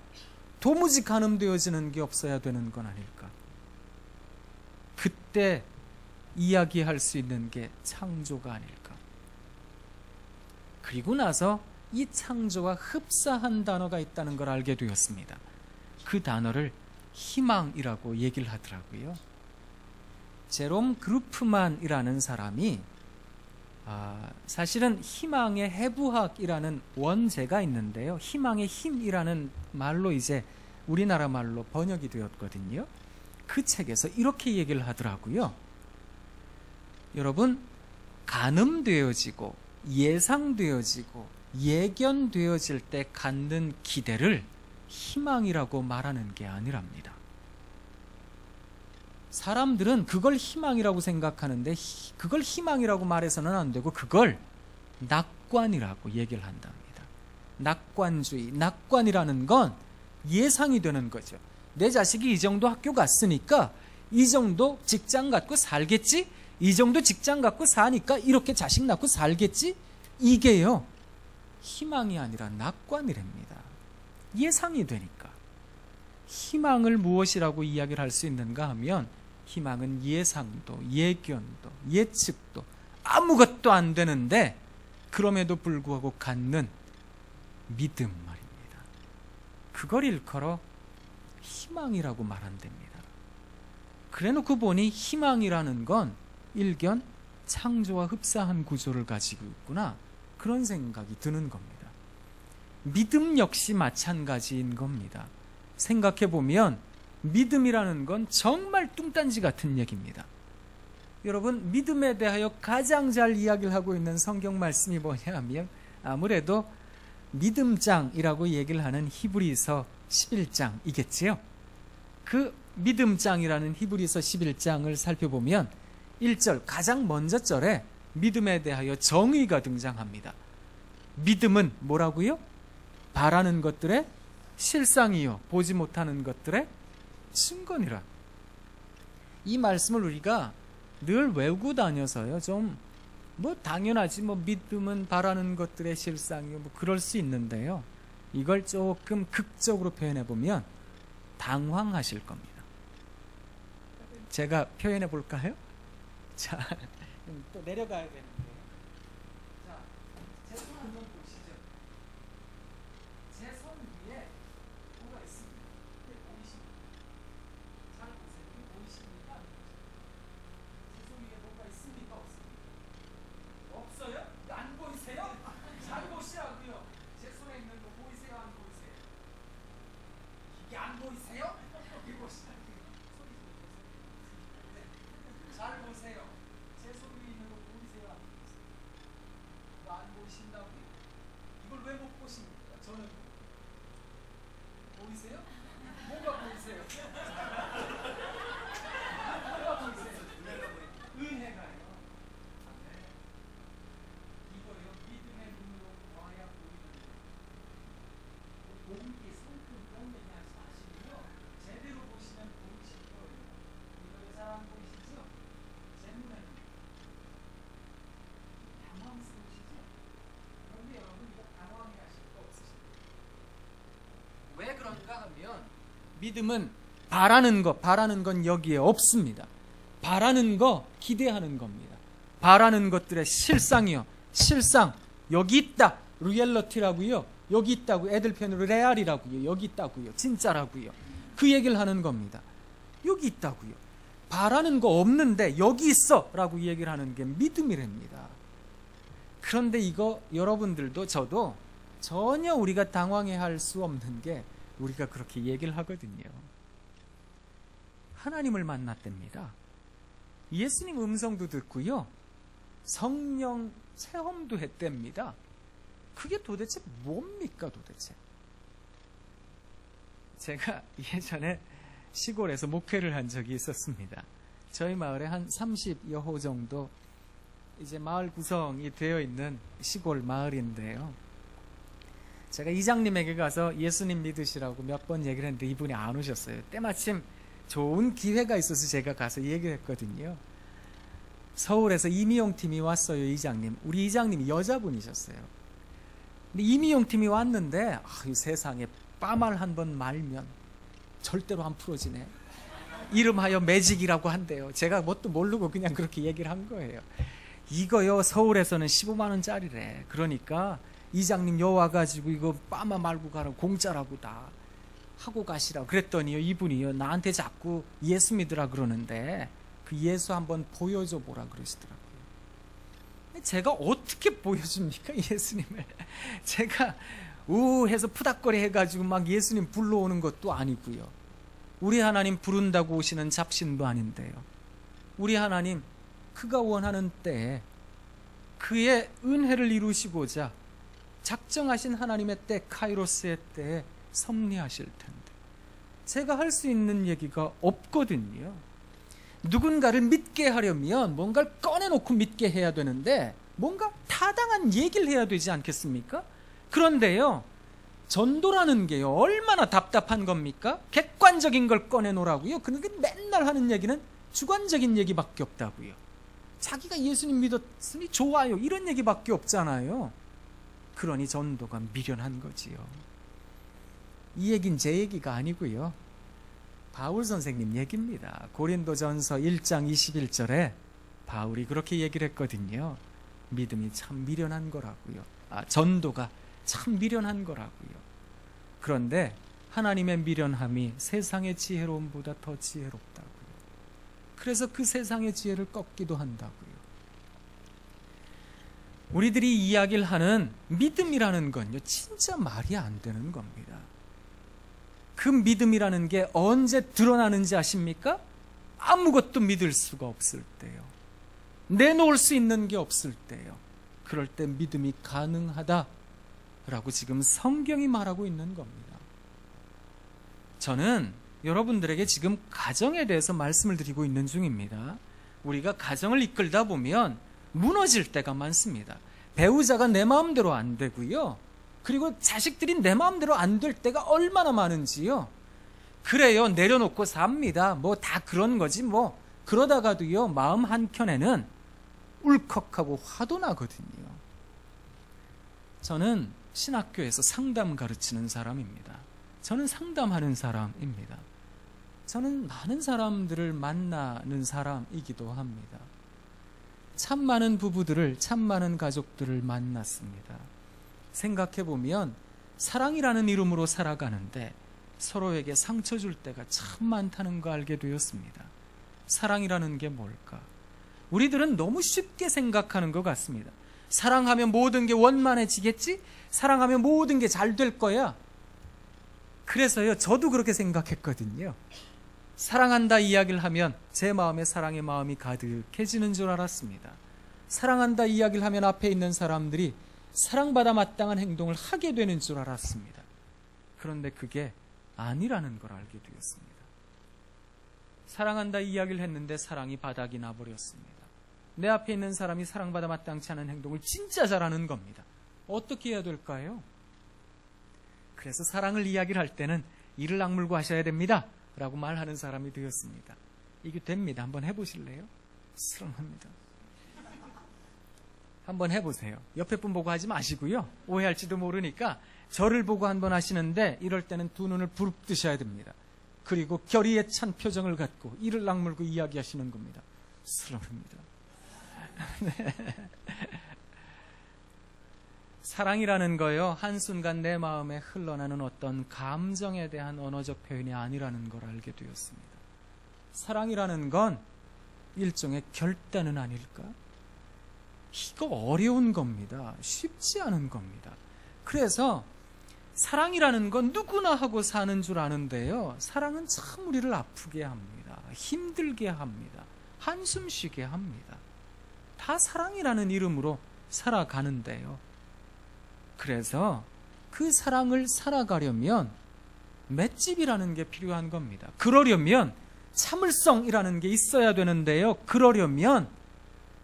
도무지 가늠되어지는 게 없어야 되는 건 아닐까. 그때 이야기할 수 있는 게 창조가 아닐까. 그리고 나서 이 창조와 흡사한 단어가 있다는 걸 알게 되었습니다. 그 단어를 희망이라고 얘기를 하더라고요. 제롬 그루프만이라는 사람이 사실은 희망의 해부학이라는 원제가 있는데요, 희망의 힘이라는 말로 이제 우리나라 말로 번역이 되었거든요. 그 책에서 이렇게 얘기를 하더라고요. 여러분, 가늠되어지고 예상되어지고 예견되어질 때 갖는 기대를 희망이라고 말하는 게 아니랍니다. 사람들은 그걸 희망이라고 생각하는데 그걸 희망이라고 말해서는 안 되고 그걸 낙관이라고 얘기를 한답니다. 낙관주의, 낙관이라는 건 예상이 되는 거죠. 내 자식이 이 정도 학교 갔으니까 이 정도 직장 갖고 살겠지? 이 정도 직장 갖고 사니까 이렇게 자식 낳고 살겠지? 이게요, 희망이 아니라 낙관이랍니다. 예상이 되니까. 희망을 무엇이라고 이야기를 할 수 있는가 하면 희망은 예상도, 예견도, 예측도 아무것도 안 되는데 그럼에도 불구하고 갖는 믿음 말입니다. 그걸 일컬어 희망이라고 말한답니다. 그래놓고 보니 희망이라는 건 일견 창조와 흡사한 구조를 가지고 있구나, 그런 생각이 드는 겁니다. 믿음 역시 마찬가지인 겁니다. 생각해보면 믿음이라는 건 정말 뚱딴지 같은 얘기입니다. 여러분, 믿음에 대하여 가장 잘 이야기를 하고 있는 성경 말씀이 뭐냐 하면 아무래도 믿음장이라고 얘기를 하는 히브리서 11장이겠지요. 그 믿음장이라는 히브리서 11장을 살펴보면 1절 가장 먼저 절에 믿음에 대하여 정의가 등장합니다. 믿음은 뭐라고요? 바라는 것들의 실상이요 보지 못하는 것들의 증거니라. 이 말씀을 우리가 늘 외우고 다녀서요, 좀 뭐 당연하지, 뭐 믿음은 바라는 것들의 실상이요, 뭐 그럴 수 있는데요, 이걸 조금 극적으로 표현해 보면 당황하실 겁니다. 제가 표현해 볼까요? 자, 또 내려가야 되는데, 자, 제 손 한번 보시죠. 제 손 위에 뭐가 있습니다. 보이십니까? 잘 보세요. 보이십니까? 제 손 위에 뭐가 있습니까? 없습니까? 없어요? 안 보이세요? 잘 보시라고요. 제 손에 있는 거 보이세요? 안 보이세요? 이게 안 보이세요? 여기 보시라고요. 잘 보세요. 제 손 위에 저는 보이세요? 뭐가 보이세요? 뭐가 보이세요? 은혜가요. 네. 이거요. 믿음의 눈으로 봐야 보이는 몸이 성큼 변명이 사실이요. 제대로 보시면 보이실 거예요. 이거 잘 안 보이시죠? 제 눈에는 당황스러우시죠? 그런데 여러분 이거 당황해 하실 거 없으십니까? 왜 그런가 하면 믿음은 바라는 건 여기에 없습니다. 바라는 거 기대하는 겁니다. 바라는 것들의 실상이요. 실상 여기 있다. 리얼리티라고요. 여기 있다고. 애들 편으로 레알이라고요. 여기 있다고요. 진짜라고요. 그 얘기를 하는 겁니다. 여기 있다고요. 바라는 거 없는데 여기 있어 라고 얘기를 하는 게 믿음이랍니다. 그런데 이거 여러분들도 저도 전혀 우리가 당황해 할 수 없는 게 우리가 그렇게 얘기를 하거든요. 하나님을 만났답니다. 예수님 음성도 듣고요. 성령 체험도 했답니다. 그게 도대체 뭡니까 도대체? 제가 예전에 시골에서 목회를 한 적이 있었습니다. 저희 마을에 한 30여 호 정도 이제 마을 구성이 되어 있는 시골 마을인데요. 제가 이장님에게 가서 예수님 믿으시라고 몇 번 얘기를 했는데 이분이 안 오셨어요. 때마침 좋은 기회가 있어서 제가 가서 얘기를 했거든요. 서울에서 이미용 팀이 왔어요. 이장님. 우리 이장님이 여자분이셨어요. 근데 이미용 팀이 왔는데 이 세상에 빠말 한 번 말면 절대로 안 풀어지네. 이름하여 매직이라고 한대요. 제가 뭣도 모르고 그냥 그렇게 얘기를 한 거예요. 이거요 서울에서는 15만 원짜리래. 그러니까 이장님 여 와가지고 이거 빠마 말고 가라고 공짜라고 다 하고 가시라고 그랬더니요 이분이요 나한테 자꾸 예수 믿으라 그러는데 그 예수 한번 보여줘 보라 그러시더라고요. 제가 어떻게 보여줍니까 예수님을? 제가 우해서 푸닥거리 해가지고 막 예수님 불러오는 것도 아니고요. 우리 하나님 부른다고 오시는 잡신도 아닌데요. 우리 하나님 그가 원하는 때에 그의 은혜를 이루시고자 작정하신 하나님의 때 카이로스의 때에 섭리하실 텐데 제가 할 수 있는 얘기가 없거든요. 누군가를 믿게 하려면 뭔가를 꺼내놓고 믿게 해야 되는데 뭔가 타당한 얘기를 해야 되지 않겠습니까? 그런데요 전도라는 게요 얼마나 답답한 겁니까? 객관적인 걸 꺼내놓으라고요. 그런데 맨날 하는 얘기는 주관적인 얘기밖에 없다고요. 자기가 예수님 믿었으니 좋아요 이런 얘기밖에 없잖아요. 그러니 전도가 미련한 거지요. 이 얘기는 제 얘기가 아니고요. 바울 선생님 얘기입니다. 고린도전서 1장 21절에 바울이 그렇게 얘기를 했거든요. 믿음이 참 미련한 거라고요. 전도가 참 미련한 거라고요. 그런데 하나님의 미련함이 세상의 지혜로움보다 더 지혜롭다고요. 그래서 그 세상의 지혜를 꺾기도 한다고요. 우리들이 이야기를 하는 믿음이라는 건요 진짜 말이 안 되는 겁니다. 그 믿음이라는 게 언제 드러나는지 아십니까? 아무것도 믿을 수가 없을 때요. 내놓을 수 있는 게 없을 때요. 그럴 때 믿음이 가능하다라고 지금 성경이 말하고 있는 겁니다. 저는 여러분들에게 지금 가정에 대해서 말씀을 드리고 있는 중입니다. 우리가 가정을 이끌다 보면 무너질 때가 많습니다. 배우자가 내 마음대로 안 되고요. 그리고 자식들이 내 마음대로 안 될 때가 얼마나 많은지요. 그래요. 내려놓고 삽니다. 뭐 다 그런 거지 뭐. 그러다가도요. 마음 한켠에는 울컥하고 화도 나거든요. 저는 신학교에서 상담 가르치는 사람입니다. 저는 상담하는 사람입니다. 저는 많은 사람들을 만나는 사람이기도 합니다. 참 많은 부부들을, 참 많은 가족들을 만났습니다. 생각해보면 사랑이라는 이름으로 살아가는데 서로에게 상처 줄 때가 참 많다는 거 알게 되었습니다. 사랑이라는 게 뭘까? 우리들은 너무 쉽게 생각하는 것 같습니다. 사랑하면 모든 게 원만해지겠지? 사랑하면 모든 게 잘 될 거야. 그래서요, 저도 그렇게 생각했거든요. 사랑한다 이야기를 하면 제 마음에 사랑의 마음이 가득해지는 줄 알았습니다. 사랑한다 이야기를 하면 앞에 있는 사람들이 사랑받아 마땅한 행동을 하게 되는 줄 알았습니다. 그런데 그게 아니라는 걸 알게 되었습니다. 사랑한다 이야기를 했는데 사랑이 바닥이 나버렸습니다. 내 앞에 있는 사람이 사랑받아 마땅치 않은 행동을 진짜 잘하는 겁니다. 어떻게 해야 될까요? 그래서 사랑을 이야기를 할 때는 이를 악물고 하셔야 됩니다 라고 말하는 사람이 되었습니다. 이게 됩니다. 한번 해보실래요? 수렁합니다. 한번 해보세요. 옆에 분 보고 하지 마시고요. 오해할지도 모르니까 저를 보고 한번 하시는데 이럴 때는 두 눈을 부릅뜨셔야 됩니다. 그리고 결의에 찬 표정을 갖고 이를 악물고 이야기하시는 겁니다. 수렁합니다. 네. 사랑이라는 거요, 한순간 내 마음에 흘러나는 어떤 감정에 대한 언어적 표현이 아니라는 걸 알게 되었습니다. 사랑이라는 건 일종의 결단은 아닐까? 이거 어려운 겁니다. 쉽지 않은 겁니다. 그래서 사랑이라는 건 누구나 하고 사는 줄 아는데요, 사랑은 참 우리를 아프게 합니다. 힘들게 합니다. 한숨 쉬게 합니다. 다 사랑이라는 이름으로 살아가는데요. 그래서 그 사랑을 살아가려면 맷집이라는 게 필요한 겁니다. 그러려면 참을성이라는 게 있어야 되는데요. 그러려면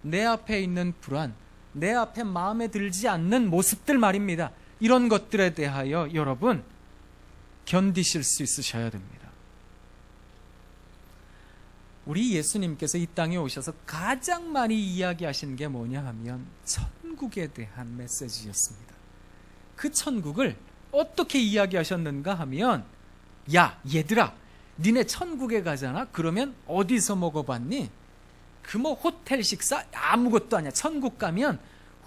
내 앞에 있는 불안, 내 앞에 마음에 들지 않는 모습들 말입니다. 이런 것들에 대하여 여러분 견디실 수 있으셔야 됩니다. 우리 예수님께서 이 땅에 오셔서 가장 많이 이야기하신 게 뭐냐 하면 천국에 대한 메시지였습니다. 그 천국을 어떻게 이야기하셨는가 하면, 야 얘들아, 니네 천국에 가잖아? 그러면 어디서 먹어봤니? 그 뭐 호텔 식사? 아무것도 아니야. 천국 가면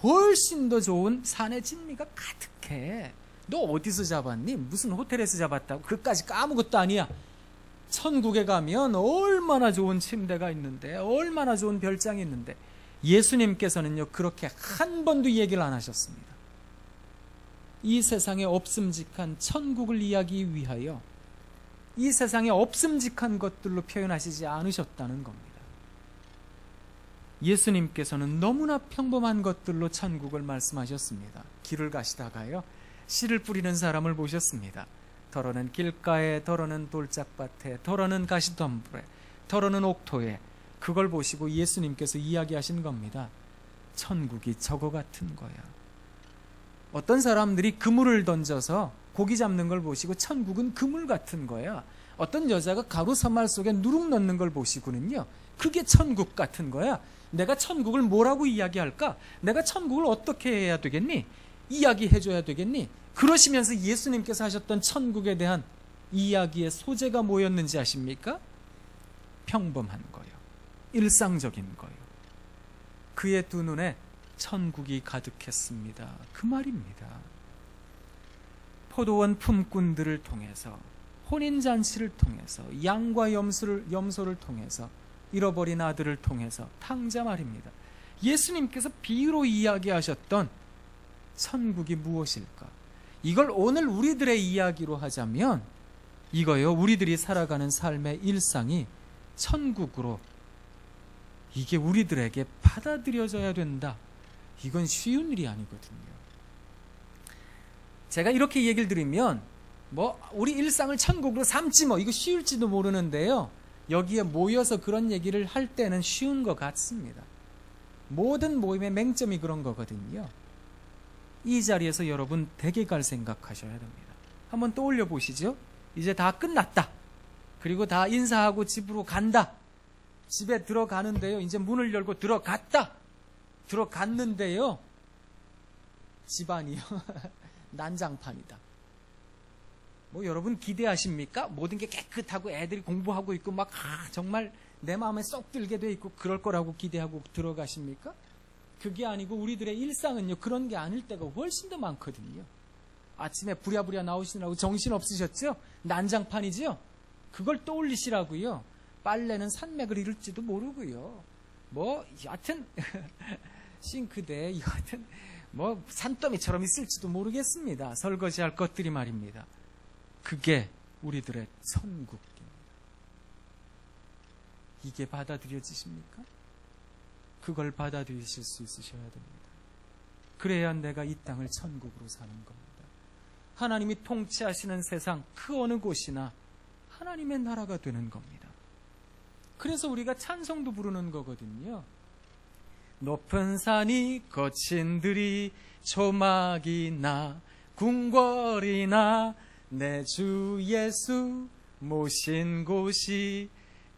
훨씬 더 좋은 산의 진미가 가득해. 너 어디서 잡았니? 무슨 호텔에서 잡았다고? 그까짓 거 아무것도 아니야. 천국에 가면 얼마나 좋은 침대가 있는데, 얼마나 좋은 별장이 있는데. 예수님께서는요 그렇게 한 번도 얘기를 안 하셨습니다. 이 세상에 없음직한 천국을 이야기하기 위하여 이 세상에 없음직한 것들로 표현하시지 않으셨다는 겁니다. 예수님께서는 너무나 평범한 것들로 천국을 말씀하셨습니다. 길을 가시다가요, 씨를 뿌리는 사람을 보셨습니다. 더러는 길가에, 더러는 돌짝밭에, 더러는 가시덤불에, 더러는 옥토에. 그걸 보시고 예수님께서 이야기하신 겁니다. 천국이 저거 같은 거야. 어떤 사람들이 그물을 던져서 고기 잡는 걸 보시고 천국은 그물 같은 거야. 어떤 여자가 가루 사말 속에 누룩 넣는 걸 보시고는요, 그게 천국 같은 거야. 내가 천국을 뭐라고 이야기할까? 내가 천국을 어떻게 해야 되겠니? 이야기해줘야 되겠니? 그러시면서 예수님께서 하셨던 천국에 대한 이야기의 소재가 뭐였는지 아십니까? 평범한 거요, 일상적인 거요. 그의 두 눈에 천국이 가득했습니다. 그 말입니다. 포도원 품꾼들을 통해서, 혼인잔치를 통해서, 양과 염소를 통해서, 잃어버린 아들을 통해서, 탕자 말입니다. 예수님께서 비유로 이야기하셨던 천국이 무엇일까? 이걸 오늘 우리들의 이야기로 하자면 이거요, 우리들이 살아가는 삶의 일상이 천국으로 이게 우리들에게 받아들여져야 된다. 이건 쉬운 일이 아니거든요. 제가 이렇게 얘기를 드리면 우리 일상을 천국으로 삼지 이거 쉬울지도 모르는데요, 여기에 모여서 그런 얘기를 할 때는 쉬운 것 같습니다. 모든 모임의 맹점이 그런 거거든요. 이 자리에서 여러분 댁에 갈 생각하셔야 됩니다. 한번 떠올려 보시죠. 이제 다 끝났다. 그리고 다 인사하고 집으로 간다. 집에 들어가는데요, 이제 문을 열고 들어갔다. 들어갔는데요, 집안이요 난장판이다. 여러분 기대하십니까? 모든 게 깨끗하고 애들이 공부하고 있고 막 정말 내 마음에 쏙 들게 돼 있고 그럴 거라고 기대하고 들어가십니까? 그게 아니고 우리들의 일상은요 그런 게 아닐 때가 훨씬 더 많거든요. 아침에 부랴부랴 나오시느라고 정신 없으셨죠? 난장판이죠? 그걸 떠올리시라고요. 빨래는 산맥을 이룰지도 모르고요. 여하튼 싱크대에 여하튼 산더미처럼 있을지도 모르겠습니다. 설거지할 것들이 말입니다. 그게 우리들의 천국입니다. 이게 받아들여지십니까? 그걸 받아들이실 수 있으셔야 됩니다. 그래야 내가 이 땅을 천국으로 사는 겁니다. 하나님이 통치하시는 세상 그 어느 곳이나 하나님의 나라가 되는 겁니다. 그래서 우리가 찬송도 부르는 거거든요. 높은 산이 거친 들이 조막이나 궁궐이나 내 주 예수 모신 곳이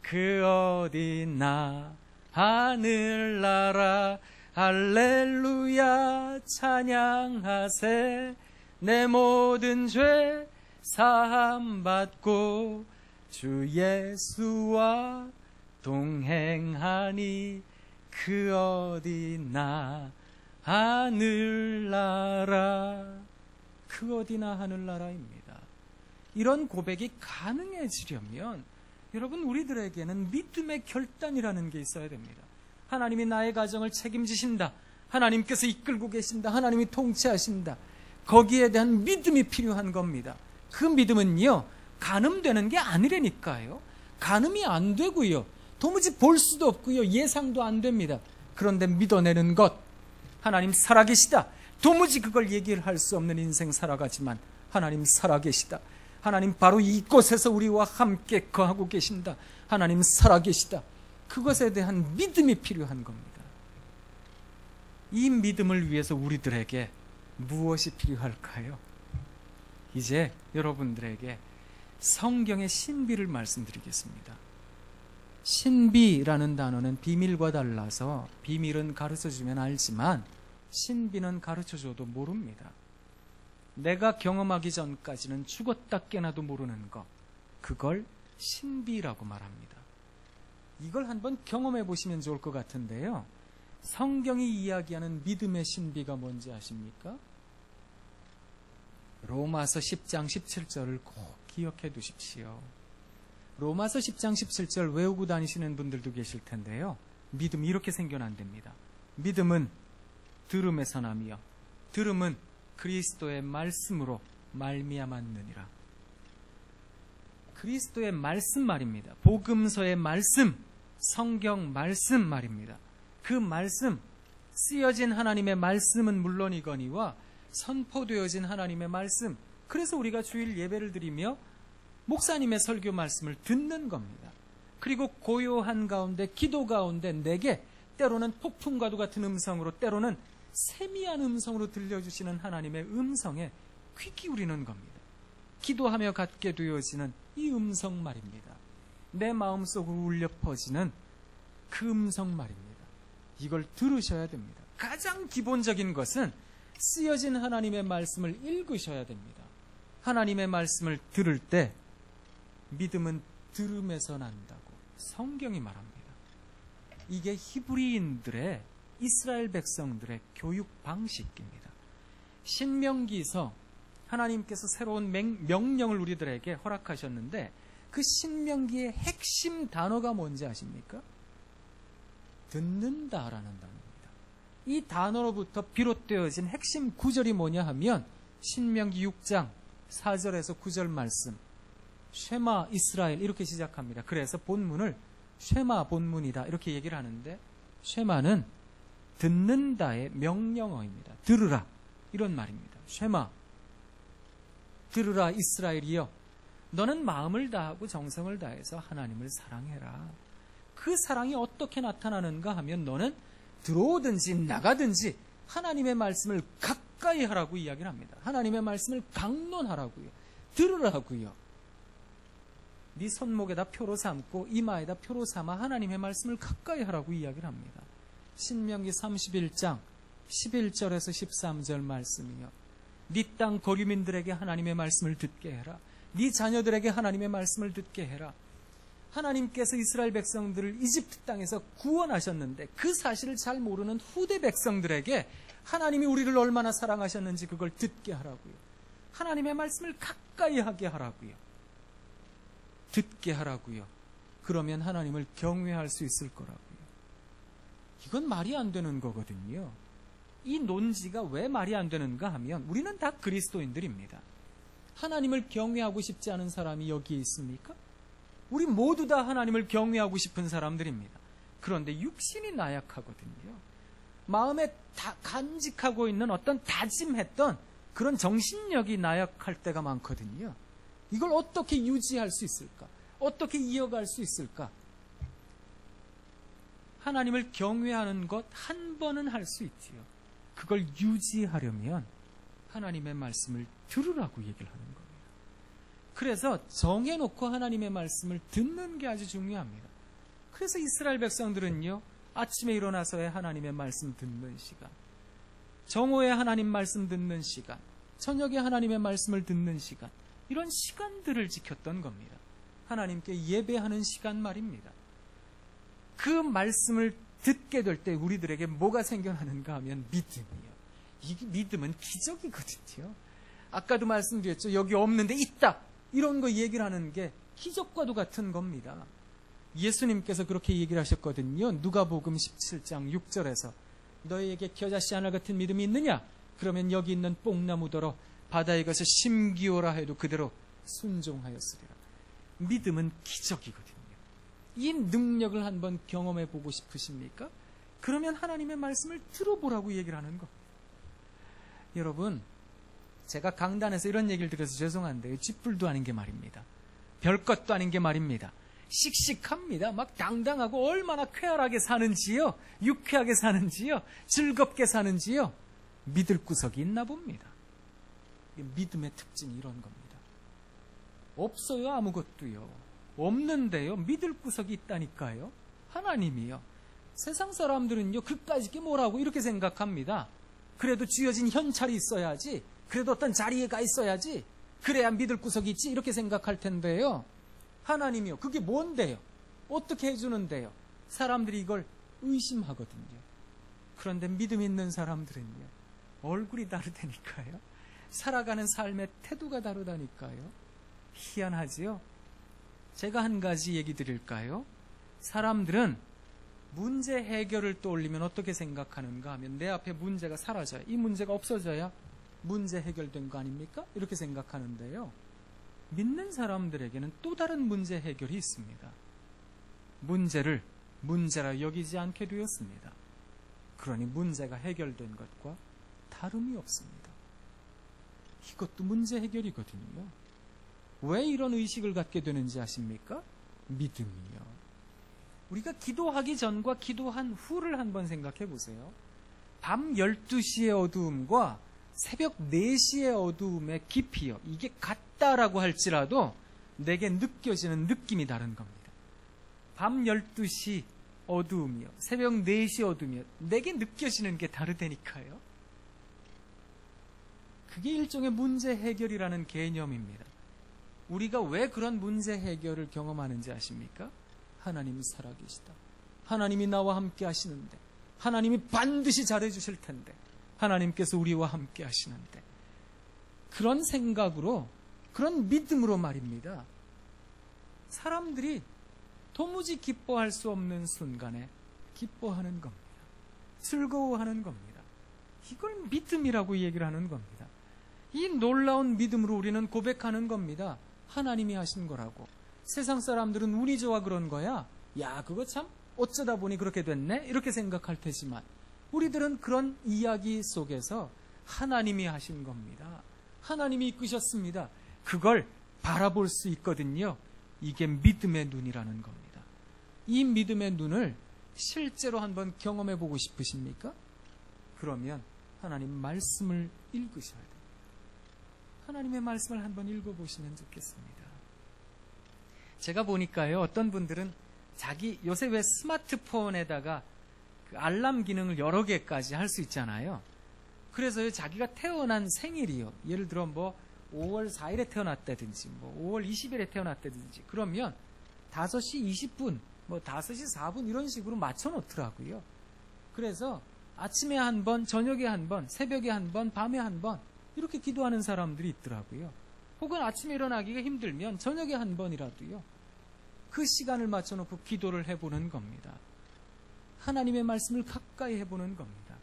그 어디나 하늘나라 할렐루야 찬양하세 내 모든 죄 사함받고 주 예수와 동행하니 그 어디나 하늘나라 그 어디나 하늘나라입니다. 이런 고백이 가능해지려면 여러분 우리들에게는 믿음의 결단이라는 게 있어야 됩니다. 하나님이 나의 가정을 책임지신다. 하나님께서 이끌고 계신다. 하나님이 통치하신다. 거기에 대한 믿음이 필요한 겁니다. 그 믿음은요 가늠되는 게 아니라니까요. 가늠이 안 되고요. 도무지 볼 수도 없고요. 예상도 안 됩니다. 그런데 믿어내는 것. 하나님 살아계시다. 도무지 그걸 얘기를 할 수 없는 인생 살아가지만 하나님 살아계시다. 하나님 바로 이곳에서 우리와 함께 거하고 계신다. 하나님 살아계시다. 그것에 대한 믿음이 필요한 겁니다. 이 믿음을 위해서 우리들에게 무엇이 필요할까요? 이제 여러분들에게 성경의 신비를 말씀드리겠습니다. 신비라는 단어는 비밀과 달라서 비밀은 가르쳐주면 알지만 신비는 가르쳐줘도 모릅니다. 내가 경험하기 전까지는 죽었다 깨나도 모르는 것, 그걸 신비라고 말합니다. 이걸 한번 경험해 보시면 좋을 것 같은데요. 성경이 이야기하는 믿음의 신비가 뭔지 아십니까? 로마서 10장 17절을 꼭 기억해 두십시오. 로마서 10장 17절 외우고 다니시는 분들도 계실 텐데요. 믿음이 이렇게 생겨난답니다. 믿음은 들음에서 나며 들음은 그리스도의 말씀으로 말미암았느니라. 그리스도의 말씀 말입니다. 복음서의 말씀, 성경 말씀 말입니다. 그 말씀, 쓰여진 하나님의 말씀은 물론이거니와 선포되어진 하나님의 말씀, 그래서 우리가 주일 예배를 드리며 목사님의 설교 말씀을 듣는 겁니다. 그리고 고요한 가운데, 기도 가운데 내게 때로는 폭풍과도 같은 음성으로, 때로는 세미한 음성으로 들려주시는 하나님의 음성에 귀 기울이는 겁니다. 기도하며 갖게 되어지는 이 음성 말입니다. 내 마음속으로 울려 퍼지는 그 음성 말입니다. 이걸 들으셔야 됩니다. 가장 기본적인 것은 쓰여진 하나님의 말씀을 읽으셔야 됩니다. 하나님의 말씀을 들을 때 믿음은 들음에서 난다고 성경이 말합니다. 이게 히브리인들의, 이스라엘 백성들의 교육 방식입니다. 신명기서 하나님께서 새로운 명령을 우리들에게 허락하셨는데 그 신명기의 핵심 단어가 뭔지 아십니까? 듣는다라는 단어입니다. 이 단어로부터 비롯되어진 핵심 구절이 뭐냐 하면 신명기 6장 4절에서 9절 말씀, 쉐마 이스라엘 이렇게 시작합니다. 그래서 본문을 쉐마 본문이다 이렇게 얘기를 하는데, 쉐마는 듣는다의 명령어입니다. 들으라 이런 말입니다. 쉐마, 들으라 이스라엘이여, 너는 마음을 다하고 정성을 다해서 하나님을 사랑해라. 그 사랑이 어떻게 나타나는가 하면 너는 들어오든지 나가든지 하나님의 말씀을 가까이 하라고 이야기를 합니다. 하나님의 말씀을 강론하라고요. 들으라고요. 네 손목에다 표로 삼고 이마에다 표로 삼아 하나님의 말씀을 가까이 하라고 이야기를 합니다. 신명기 31장 11절에서 13절 말씀이요. 네 땅 거류민들에게 하나님의 말씀을 듣게 해라. 네 자녀들에게 하나님의 말씀을 듣게 해라. 하나님께서 이스라엘 백성들을 이집트 땅에서 구원하셨는데 그 사실을 잘 모르는 후대 백성들에게 하나님이 우리를 얼마나 사랑하셨는지 그걸 듣게 하라고요. 하나님의 말씀을 가까이 하게 하라고요. 듣게 하라고요. 그러면 하나님을 경외할 수 있을 거라고요. 이건 말이 안 되는 거거든요. 이 논지가 왜 말이 안 되는가 하면 우리는 다 그리스도인들입니다. 하나님을 경외하고 싶지 않은 사람이 여기에 있습니까? 우리 모두 다 하나님을 경외하고 싶은 사람들입니다. 그런데 육신이 나약하거든요. 마음에 간직하고 있는 어떤 다짐했던 그런 정신력이 나약할 때가 많거든요. 이걸 어떻게 유지할 수 있을까? 어떻게 이어갈 수 있을까? 하나님을 경외하는 것 한 번은 할 수 있지요. 그걸 유지하려면 하나님의 말씀을 들으라고 얘기를 하는 겁니다. 그래서 정해놓고 하나님의 말씀을 듣는 게 아주 중요합니다. 그래서 이스라엘 백성들은요, 아침에 일어나서의 하나님의 말씀 듣는 시간, 정오에 하나님 말씀 듣는 시간, 저녁에 하나님의 말씀을 듣는 시간, 이런 시간들을 지켰던 겁니다. 하나님께 예배하는 시간 말입니다. 그 말씀을 듣게 될 때 우리들에게 뭐가 생겨나는가 하면 믿음이요. 이 믿음은 기적이거든요. 아까도 말씀드렸죠. 여기 없는데 있다. 이런 거 얘기를 하는 게 기적과도 같은 겁니다. 예수님께서 그렇게 얘기를 하셨거든요. 누가복음 17장 6절에서 너희에게 겨자씨 하나 같은 믿음이 있느냐? 그러면 여기 있는 뽕나무더러 바다에 가서 심기오라 해도 그대로 순종하였으리라. 믿음은 기적이거든요. 이 능력을 한번 경험해 보고 싶으십니까? 그러면 하나님의 말씀을 들어보라고 얘기를 하는 겁니다. 여러분, 제가 강단에서 이런 얘기를 드려서 죄송한데요. 쥐뿔도 아닌 게 말입니다. 별것도 아닌 게 말입니다. 씩씩합니다. 막 당당하고 얼마나 쾌활하게 사는지요. 유쾌하게 사는지요. 즐겁게 사는지요. 믿을 구석이 있나 봅니다. 믿음의 특징이 이런 겁니다. 없어요, 아무것도요. 없는데요, 믿을 구석이 있다니까요. 하나님이요. 세상 사람들은요, 그까짓 게 뭐라고 이렇게 생각합니다. 그래도 쥐어진 현찰이 있어야지, 그래도 어떤 자리에 가 있어야지, 그래야 믿을 구석이 있지, 이렇게 생각할 텐데요. 하나님이요, 그게 뭔데요? 어떻게 해주는데요? 사람들이 이걸 의심하거든요. 그런데 믿음 있는 사람들은요, 얼굴이 다르다니까요. 살아가는 삶의 태도가 다르다니까요. 희한하지요? 제가 한 가지 얘기 드릴까요? 사람들은 문제 해결을 떠올리면 어떻게 생각하는가 하면 내 앞에 문제가 사라져요. 이 문제가 없어져야 문제 해결된 거 아닙니까? 이렇게 생각하는데요. 믿는 사람들에게는 또 다른 문제 해결이 있습니다. 문제를 문제라 여기지 않게 되었습니다. 그러니 문제가 해결된 것과 다름이 없습니다. 이것도 문제 해결이거든요. 왜 이런 의식을 갖게 되는지 아십니까? 믿음이요. 우리가 기도하기 전과 기도한 후를 한번 생각해 보세요. 밤 12시의 어두움과 새벽 4시의 어두움의 깊이요. 이게 같다라고 할지라도 내게 느껴지는 느낌이 다른 겁니다. 밤 12시 어두움이요. 새벽 4시 어두움이요. 내게 느껴지는 게 다르다니까요. 그게 일종의 문제 해결이라는 개념입니다. 우리가 왜 그런 문제 해결을 경험하는지 아십니까? 하나님이 살아계시다. 하나님이 나와 함께 하시는데, 하나님이 반드시 잘해주실 텐데, 하나님께서 우리와 함께 하시는데, 그런 생각으로, 그런 믿음으로 말입니다. 사람들이 도무지 기뻐할 수 없는 순간에 기뻐하는 겁니다. 즐거워하는 겁니다. 이걸 믿음이라고 얘기를 하는 겁니다. 이 놀라운 믿음으로 우리는 고백하는 겁니다. 하나님이 하신 거라고. 세상 사람들은 운이 좋아 그런 거야. 야, 그거 참 어쩌다 보니 그렇게 됐네? 이렇게 생각할 테지만 우리들은 그런 이야기 속에서 하나님이 하신 겁니다. 하나님이 이끄셨습니다. 그걸 바라볼 수 있거든요. 이게 믿음의 눈이라는 겁니다. 이 믿음의 눈을 실제로 한번 경험해 보고 싶으십니까? 그러면 하나님 말씀을 읽으셔야 돼요. 하나님의 말씀을 한번 읽어보시면 좋겠습니다. 제가 보니까요, 어떤 분들은 요새 왜 스마트폰에다가 그 알람 기능을 여러 개까지 할 수 있잖아요. 그래서 자기가 태어난 생일이요. 예를 들어 5월 4일에 태어났다든지 5월 20일에 태어났다든지 그러면 5시 20분, 5시 4분 이런 식으로 맞춰 놓더라고요. 그래서 아침에 한 번, 저녁에 한 번, 새벽에 한 번, 밤에 한 번 이렇게 기도하는 사람들이 있더라고요. 혹은 아침에 일어나기가 힘들면 저녁에 한 번이라도요. 그 시간을 맞춰놓고 기도를 해보는 겁니다. 하나님의 말씀을 가까이 해보는 겁니다.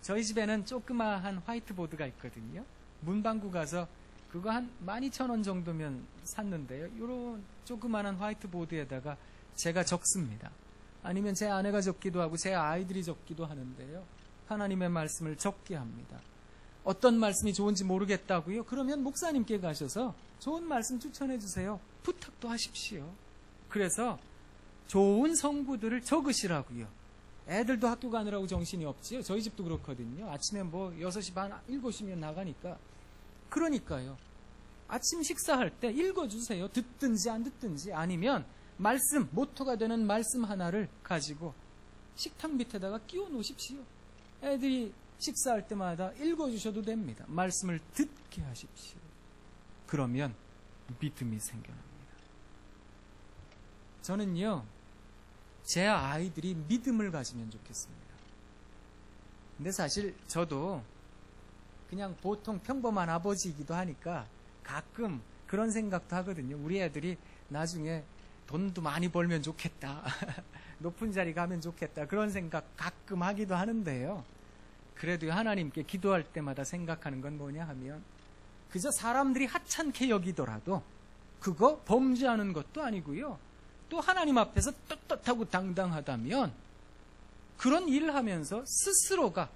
저희 집에는 조그마한 화이트보드가 있거든요. 문방구 가서 그거 한 12,000원 정도면 샀는데요. 이런 조그마한 화이트보드에다가 제가 적습니다. 아니면 제 아내가 적기도 하고 제 아이들이 적기도 하는데요. 하나님의 말씀을 적게 합니다. 어떤 말씀이 좋은지 모르겠다고요? 그러면 목사님께 가셔서 좋은 말씀 추천해 주세요. 부탁도 하십시오. 그래서 좋은 성구들을 적으시라고요. 애들도 학교 가느라고 정신이 없지요. 저희 집도 그렇거든요. 아침에 6시 반, 7시면 나가니까. 그러니까요. 아침 식사할 때 읽어주세요. 듣든지 안 듣든지. 아니면 말씀, 모토가 되는 말씀 하나를 가지고 식탁 밑에다가 끼워 놓으십시오. 애들이 식사할 때마다 읽어주셔도 됩니다. 말씀을 듣게 하십시오. 그러면 믿음이 생겨납니다. 저는요, 제 아이들이 믿음을 가지면 좋겠습니다. 근데 사실 저도 그냥 보통 평범한 아버지이기도 하니까 가끔 그런 생각도 하거든요. 우리 애들이 나중에 돈도 많이 벌면 좋겠다. 높은 자리 가면 좋겠다. 그런 생각 가끔 하기도 하는데요. 그래도 하나님께 기도할 때마다 생각하는 건 뭐냐 하면 그저 사람들이 하찮게 여기더라도 그거 범죄하는 것도 아니고요. 또 하나님 앞에서 떳떳하고 당당하다면 그런 일을 하면서 스스로가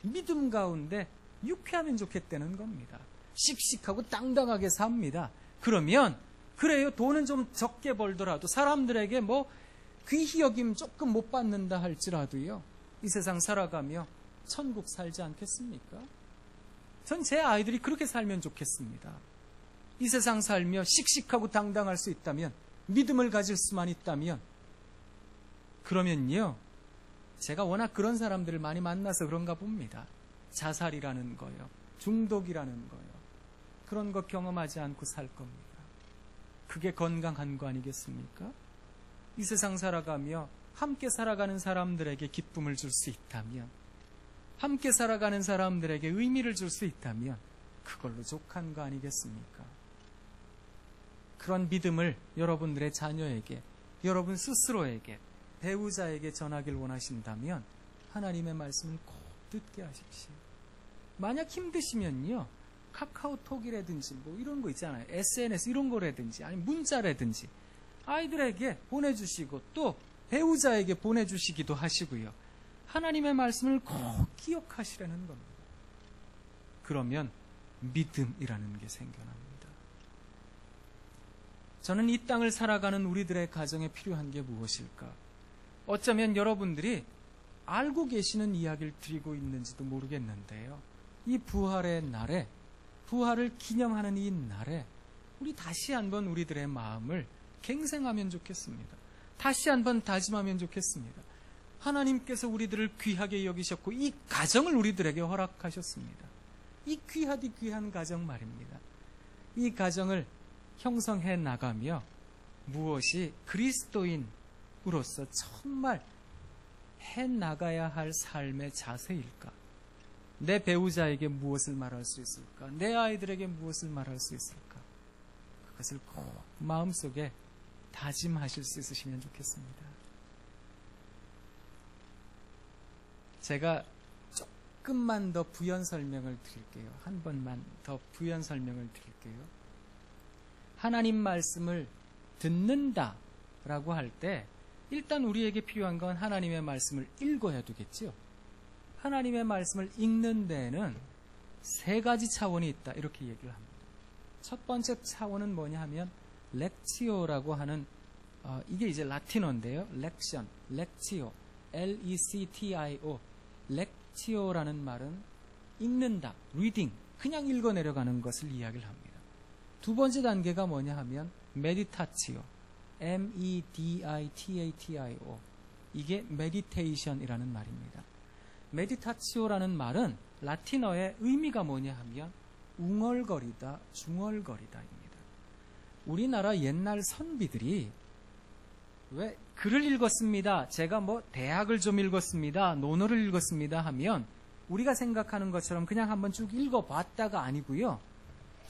믿음 가운데 유쾌하면 좋겠다는 겁니다. 씩씩하고 당당하게 삽니다. 그러면 그래요. 돈은 좀 적게 벌더라도 사람들에게 귀히 여김 조금 못 받는다 할지라도요. 이 세상 살아가며 천국 살지 않겠습니까? 전 제 아이들이 그렇게 살면 좋겠습니다. 이 세상 살며 씩씩하고 당당할 수 있다면, 믿음을 가질 수만 있다면, 그러면요, 제가 워낙 그런 사람들을 많이 만나서 그런가 봅니다. 자살이라는 거요, 중독이라는 거요, 그런 거 경험하지 않고 살 겁니다. 그게 건강한 거 아니겠습니까? 이 세상 살아가며 함께 살아가는 사람들에게 기쁨을 줄 수 있다면, 함께 살아가는 사람들에게 의미를 줄 수 있다면 그걸로 족한 거 아니겠습니까? 그런 믿음을 여러분들의 자녀에게, 여러분 스스로에게, 배우자에게 전하길 원하신다면 하나님의 말씀을 꼭 듣게 하십시오. 만약 힘드시면요, 카카오톡이라든지 이런 거 있잖아요. SNS 이런 거라든지 아니면 문자라든지 아이들에게 보내주시고 또 배우자에게 보내주시기도 하시고요. 하나님의 말씀을 꼭 기억하시라는 겁니다. 그러면 믿음이라는 게 생겨납니다. 저는 이 땅을 살아가는 우리들의 가정에 필요한 게 무엇일까? 어쩌면 여러분들이 알고 계시는 이야기를 드리고 있는지도 모르겠는데요. 이 부활의 날에, 부활을 기념하는 이 날에 우리 다시 한번 우리들의 마음을 갱생하면 좋겠습니다. 다시 한번 다짐하면 좋겠습니다. 하나님께서 우리들을 귀하게 여기셨고 이 가정을 우리들에게 허락하셨습니다. 이 귀하디 귀한 가정 말입니다. 이 가정을 형성해 나가며 무엇이 그리스도인으로서 정말 해 나가야 할 삶의 자세일까? 내 배우자에게 무엇을 말할 수 있을까? 내 아이들에게 무엇을 말할 수 있을까? 그것을 꼭 마음속에 다짐하실 수 있으시면 좋겠습니다. 제가 조금만 더 부연 설명을 드릴게요. 한 번만 더 부연 설명을 드릴게요. 하나님 말씀을 듣는다라고 할 때 일단 우리에게 필요한 건 하나님의 말씀을 읽어야 되겠죠. 하나님의 말씀을 읽는 데에는 세 가지 차원이 있다 이렇게 얘기를 합니다. 첫 번째 차원은 뭐냐 하면 렉치오라고 하는 이게 이제 라틴어인데요. 렉션, 렉치오, L-E-C-T-I-O, 렉치오라는 말은 읽는다, reading, 그냥 읽어 내려가는 것을 이야기를 합니다. 두 번째 단계가 뭐냐 하면 메디타치오, M-E-D-I-T-A-T-I-O, 이게 메디테이션이라는 말입니다. 메디타치오라는 말은 라틴어의 의미가 뭐냐 하면 웅얼거리다, 중얼거리다입니다. 우리나라 옛날 선비들이 왜 글을 읽었습니다, 제가 대학을 좀 읽었습니다, 논어를 읽었습니다 하면 우리가 생각하는 것처럼 그냥 한번 쭉 읽어봤다가 아니고요,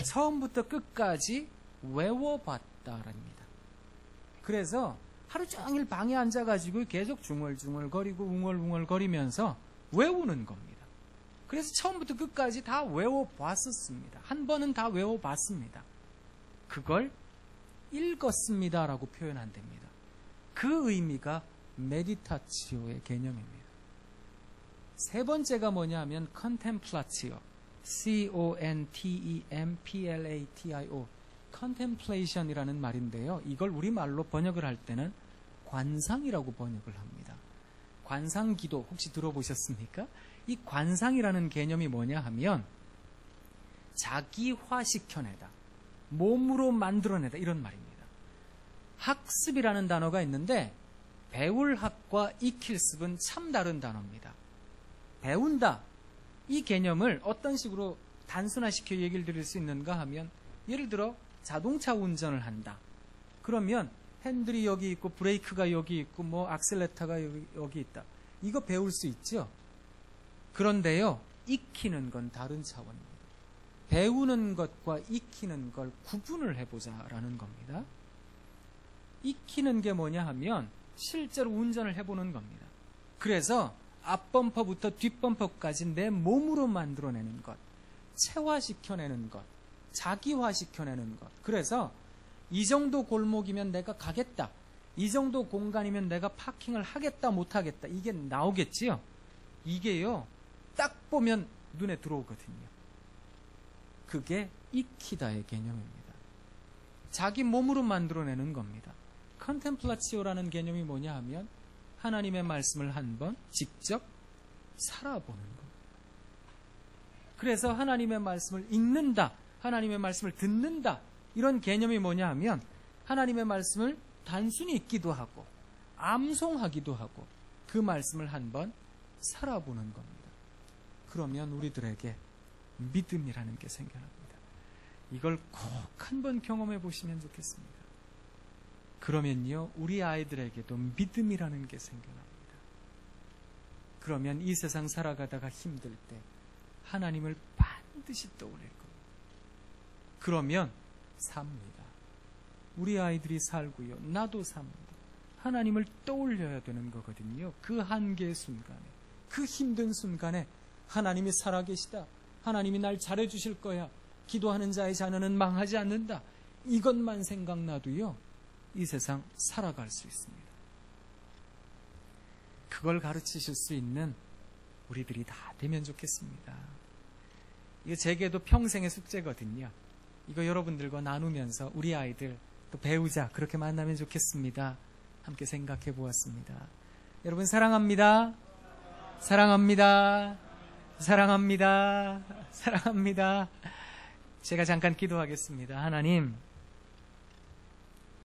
처음부터 끝까지 외워봤다랍니다. 그래서 하루 종일 방에 앉아가지고 계속 중얼중얼거리고 웅얼웅얼거리면서 외우는 겁니다. 그래서 처음부터 끝까지 다 외워봤었습니다. 한 번은 다 외워봤습니다. 그걸 읽었습니다라고 표현 안 됩니다. 그 의미가 메디타치오의 개념입니다. 세 번째가 뭐냐 하면 contemplatio, C-O-N-T-E-M-P-L-A-T-I-O, contemplation이라는 말인데요. 이걸 우리말로 번역을 할 때는 관상이라고 번역을 합니다. 관상기도 혹시 들어보셨습니까? 이 관상이라는 개념이 뭐냐 하면 자기화시켜내다, 몸으로 만들어내다, 이런 말입니다. 학습이라는 단어가 있는데 배울 학과 익힐습은 참 다른 단어입니다. 배운다, 이 개념을 어떤 식으로 단순화시켜 얘기를 드릴 수 있는가 하면, 예를 들어 자동차 운전을 한다. 그러면 핸들이 여기 있고 브레이크가 여기 있고 뭐 악셀레터가 여기 있다. 이거 배울 수 있죠. 그런데요, 익히는 건 다른 차원입니다. 배우는 것과 익히는 걸 구분을 해보자라는 겁니다. 익히는 게 뭐냐 하면 실제로 운전을 해보는 겁니다. 그래서 앞범퍼부터 뒷범퍼까지 내 몸으로 만들어내는 것, 체화시켜내는 것, 자기화시켜내는 것. 그래서 이 정도 골목이면 내가 가겠다, 이 정도 공간이면 내가 파킹을 하겠다 못하겠다, 이게 나오겠지요. 이게요, 딱 보면 눈에 들어오거든요. 그게 익히다의 개념입니다. 자기 몸으로 만들어내는 겁니다. 컨템플라치오라는 개념이 뭐냐 하면 하나님의 말씀을 한번 직접 살아보는 겁니다. 그래서 하나님의 말씀을 읽는다, 하나님의 말씀을 듣는다, 이런 개념이 뭐냐 하면 하나님의 말씀을 단순히 읽기도 하고 암송하기도 하고 그 말씀을 한번 살아보는 겁니다. 그러면 우리들에게 믿음이라는 게 생겨납니다. 이걸 꼭 한번 경험해 보시면 좋겠습니다. 그러면요, 우리 아이들에게도 믿음이라는 게 생겨납니다. 그러면 이 세상 살아가다가 힘들 때 하나님을 반드시 떠올릴 겁니다. 그러면 삽니다. 우리 아이들이 살고요, 나도 삽니다. 하나님을 떠올려야 되는 거거든요. 그 한계의 순간에, 그 힘든 순간에 하나님이 살아계시다, 하나님이 날 잘해주실 거야, 기도하는 자의 자녀는 망하지 않는다, 이것만 생각나도요, 이 세상 살아갈 수 있습니다. 그걸 가르치실 수 있는 우리들이 다 되면 좋겠습니다. 이거 제게도 평생의 숙제거든요. 이거 여러분들과 나누면서 우리 아이들 또 배우자, 그렇게 만나면 좋겠습니다. 함께 생각해 보았습니다. 여러분 사랑합니다. 사랑합니다. 사랑합니다. 사랑합니다. 제가 잠깐 기도하겠습니다. 하나님,